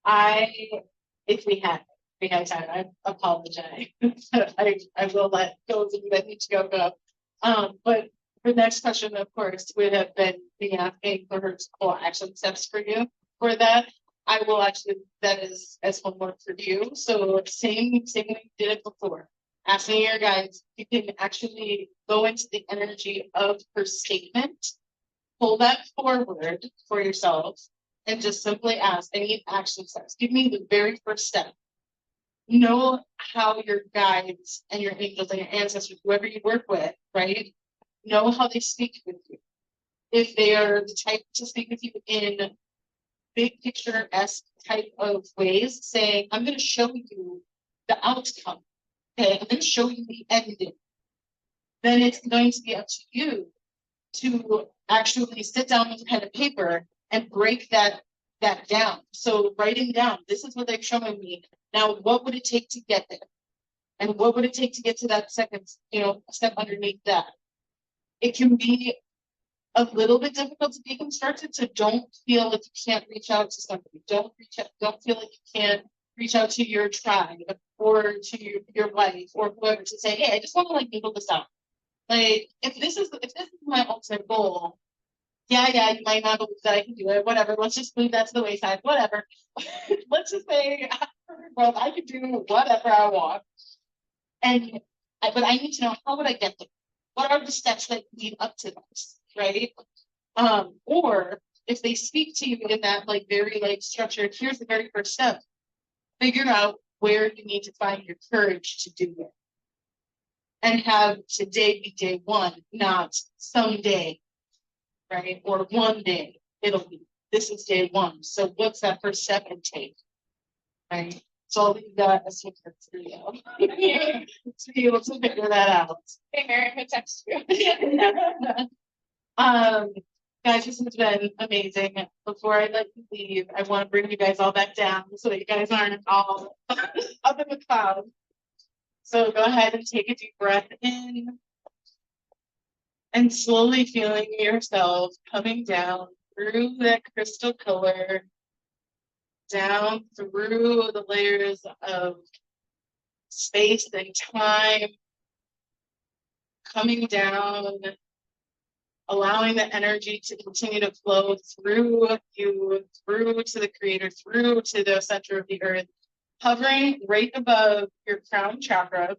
Speaker 1: If we had time, I apologize. I will let those of you that need to go. But the next question, of course, would have been me asking for her to pull action steps for you for that. I will actually, that is as homework for you. So same way you did it before. Asking your guys, you can actually go into the energy of her statement, pull that forward for yourself, and just simply ask, I need action steps. Give me the very first step. Know how your guides and your angels and your ancestors, whoever you work with, right? Know how they speak with you. If they are the type to speak with you in big picture-esque type of ways, saying, I'm going to show you the outcome. Okay, I'm going to show you the ending. Then it's going to be up to you to actually sit down with a pen and paper and break that down. So writing down, this is what they're showing me. Now, what would it take to get there? And what would it take to get to that second, step underneath that? It can be a little bit difficult to be constructed, so don't feel like you can't reach out to somebody. Don't feel like you can't reach out to your tribe or to your wife or whoever to say, hey, I just want to like doodle this out. Like, if this is my ultimate goal, yeah, you might not believe that I can do it, whatever. Let's just move that to the wayside, whatever. Let's just say, well, I can do whatever I want. But I need to know, how would I get there? What are the steps that lead up to this, right? Or if they speak to you in that like very like structured, here's the very first step. Figure out where you need to find your courage to do it. And have today be day one, not someday, right? Or one day it'll be, this is day one. So what's that first step and take, right? So I'll leave that as secret for you to be able to figure that out.
Speaker 7: Hey, Mary, who text you?
Speaker 1: Guys, this has been amazing. Before I let you leave, I want to bring you guys all back down so that you guys aren't all up in the clouds. So go ahead and take a deep breath in and slowly feeling yourself coming down through that crystal color, down through the layers of space and time, coming down, allowing the energy to continue to flow through you, through to the creator, through to the center of the earth, hovering right above your crown chakra.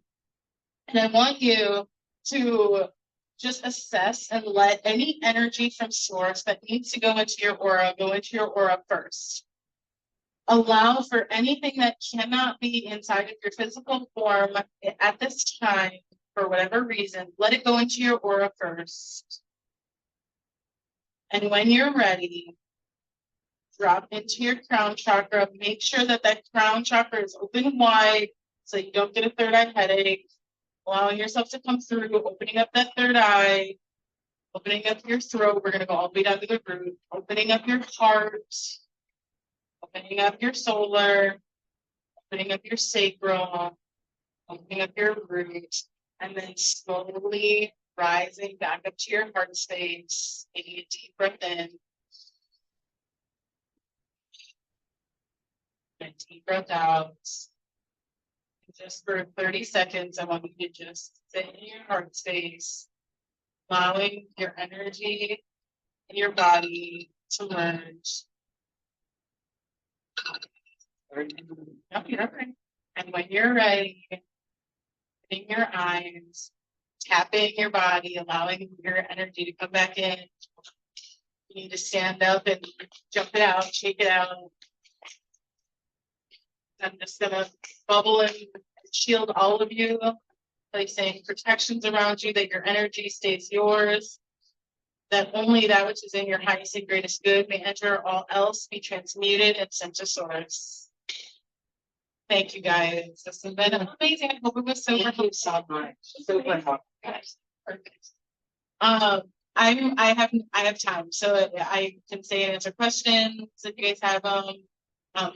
Speaker 1: And I want you to just assess and let any energy from source that needs to go into your aura go into your aura first. Allow for anything that cannot be inside of your physical form at this time, for whatever reason, let it go into your aura first. And when you're ready, drop into your crown chakra. Make sure that that crown chakra is open wide so you don't get a third eye headache. Allowing yourself to come through, opening up that third eye, opening up your throat. We're going to go all the way down to the root, opening up your heart, opening up your solar, opening up your sacral, opening up your root, and then slowly rising back up to your heart space, taking a deep breath in. And deep breath out. Just for 30 seconds, I want you to just sit in your heart space, allowing your energy in your body to merge. No, you're okay. And when you're ready, opening your eyes, tapping your body, allowing your energy to come back in. You need to stand up and jump it out, shake it out. I'm just gonna bubble and shield all of you placing protections around you, that your energy stays yours. That only that which is in your highest and greatest good may enter, all else be transmuted and sent to source. Thank you guys. This has been amazing. I hope it was super helpful.
Speaker 3: So much, super helpful.
Speaker 1: Guys, perfect. I have time, so I can say and answer questions if you guys have them.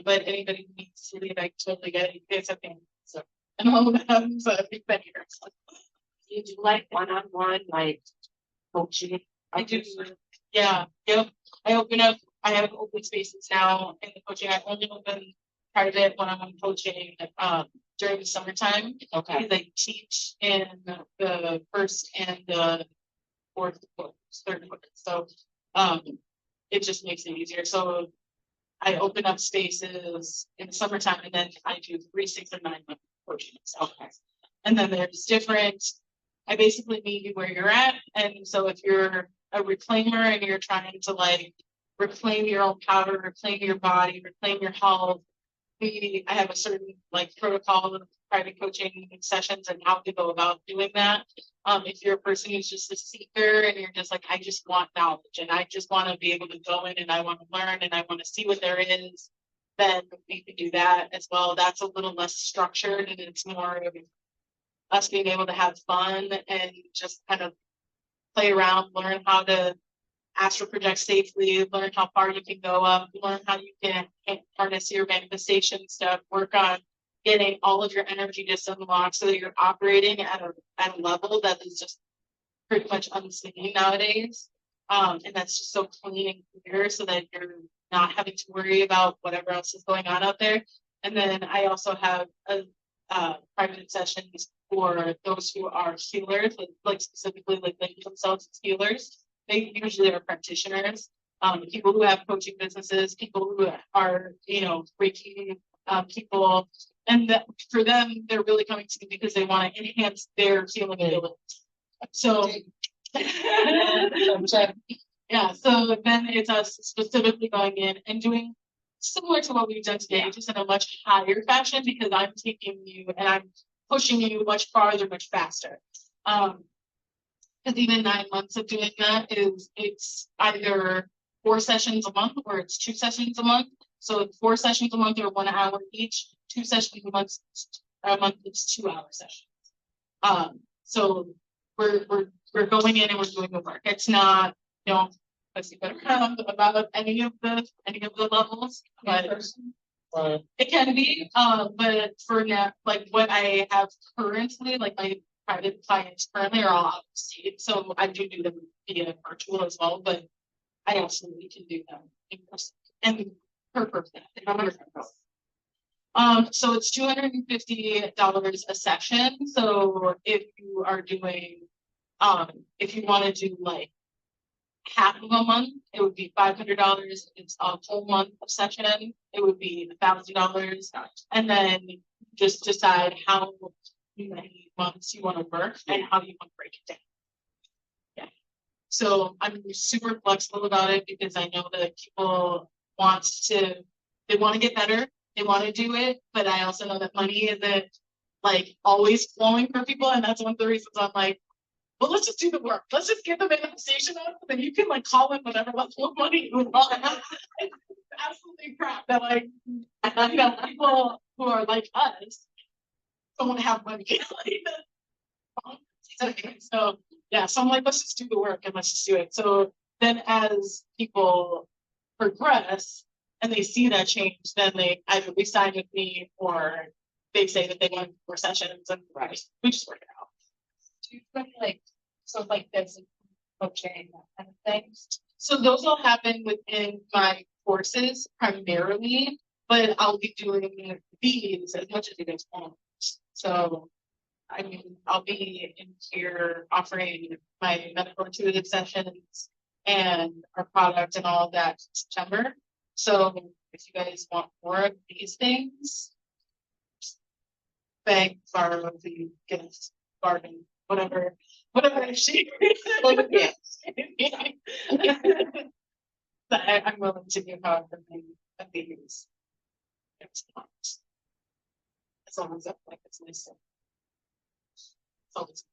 Speaker 1: But anybody who needs to leave, I totally get it. You guys have things, so and all of them, so we've been here. So.
Speaker 3: You do like one-on-one, like coaching?
Speaker 1: I do, yeah, yep. I have open spaces now in the coaching. I only open private when-on-one coaching during the summertime.
Speaker 3: Okay,
Speaker 1: Because I teach in the first and the fourth quarter, third quarter. So it just makes it easier. So I open up spaces in the summertime and then I do 3, 6, and 9 month coaching. Okay. And then there's different, I basically meet you where you're at. And so if you're a reclaimer and you're trying to like reclaim your own power, reclaim your body, reclaim your health, I have a certain like protocol of private coaching sessions and how to go about doing that. If you're a person who's just a seeker and you're just like, I just want knowledge and I just want to be able to go in and I want to learn and I want to see what there is, then we can do that as well. That's a little less structured and it's more of us being able to have fun and just kind of play around, learn how to astral project safely, learn how far you can go up, learn how you can harness your manifestation stuff, work on getting all of your energy just unlocked so that you're operating at a level that is just pretty much unseen nowadays. And that's just so clean and clear so that you're not having to worry about whatever else is going on out there. And then I also have private sessions for those who are healers, like specifically like label themselves as healers. They usually are practitioners, people who have coaching businesses, people who are, Reiki people. And that for them, they're really coming to me because they want to enhance their healing abilities. So, yeah, so then it's us specifically going in and doing similar to what we've done today, just in a much higher fashion because I'm taking you and I'm pushing you much farther, much faster. Because even 9 months of doing that it's either 4 sessions a month or it's 2 sessions a month. So 4 sessions a month are 1 hour each. 2 sessions a month it's 2-hour sessions. So we're going in and we're doing the work. It's not, let's see around about any of the levels, but it can be. But for now, like what I have currently, like my private clients currently are all out of state, so I do them via virtual as well, but I absolutely can do them in person and per person. So it's $250 a session. So if you are doing, if you want to do like half of a month, it would be $500. It's a whole month of session, it would be $1,000, and then just decide how many months you want to work and how you want to break it down. Yeah. So I'm super flexible about it because I know that people they want to get better, they want to do it, but I also know that money isn't like always flowing for people, and that's one of the reasons I'm like, well, let's just do the work. Let's just get the manifestation out, and then you can like call in whatever level of money you want. Absolutely crap that like people who are like us don't have money. So yeah, so I'm like, let's just do the work and let's just do it. So then as people progress and they see that change, then they either re-sign with me or they say that they want more sessions and we just work it out.
Speaker 7: Do you feel like this coaching and things?
Speaker 1: So those will happen within my courses primarily, but I'll be doing these as much as you guys want. So I mean, I'll be in here offering my medical intuitive sessions and our product and all of that in September. So if you guys want more of these things, beg, borrow, the gift, bargain, whatever she I'm willing to give out the these. It's not. As long as I like it's nice.
Speaker 6: So it's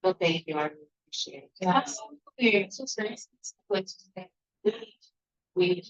Speaker 3: Well, thank you, I really appreciate it.
Speaker 6: absolutely, it's just very, it's like,
Speaker 3: We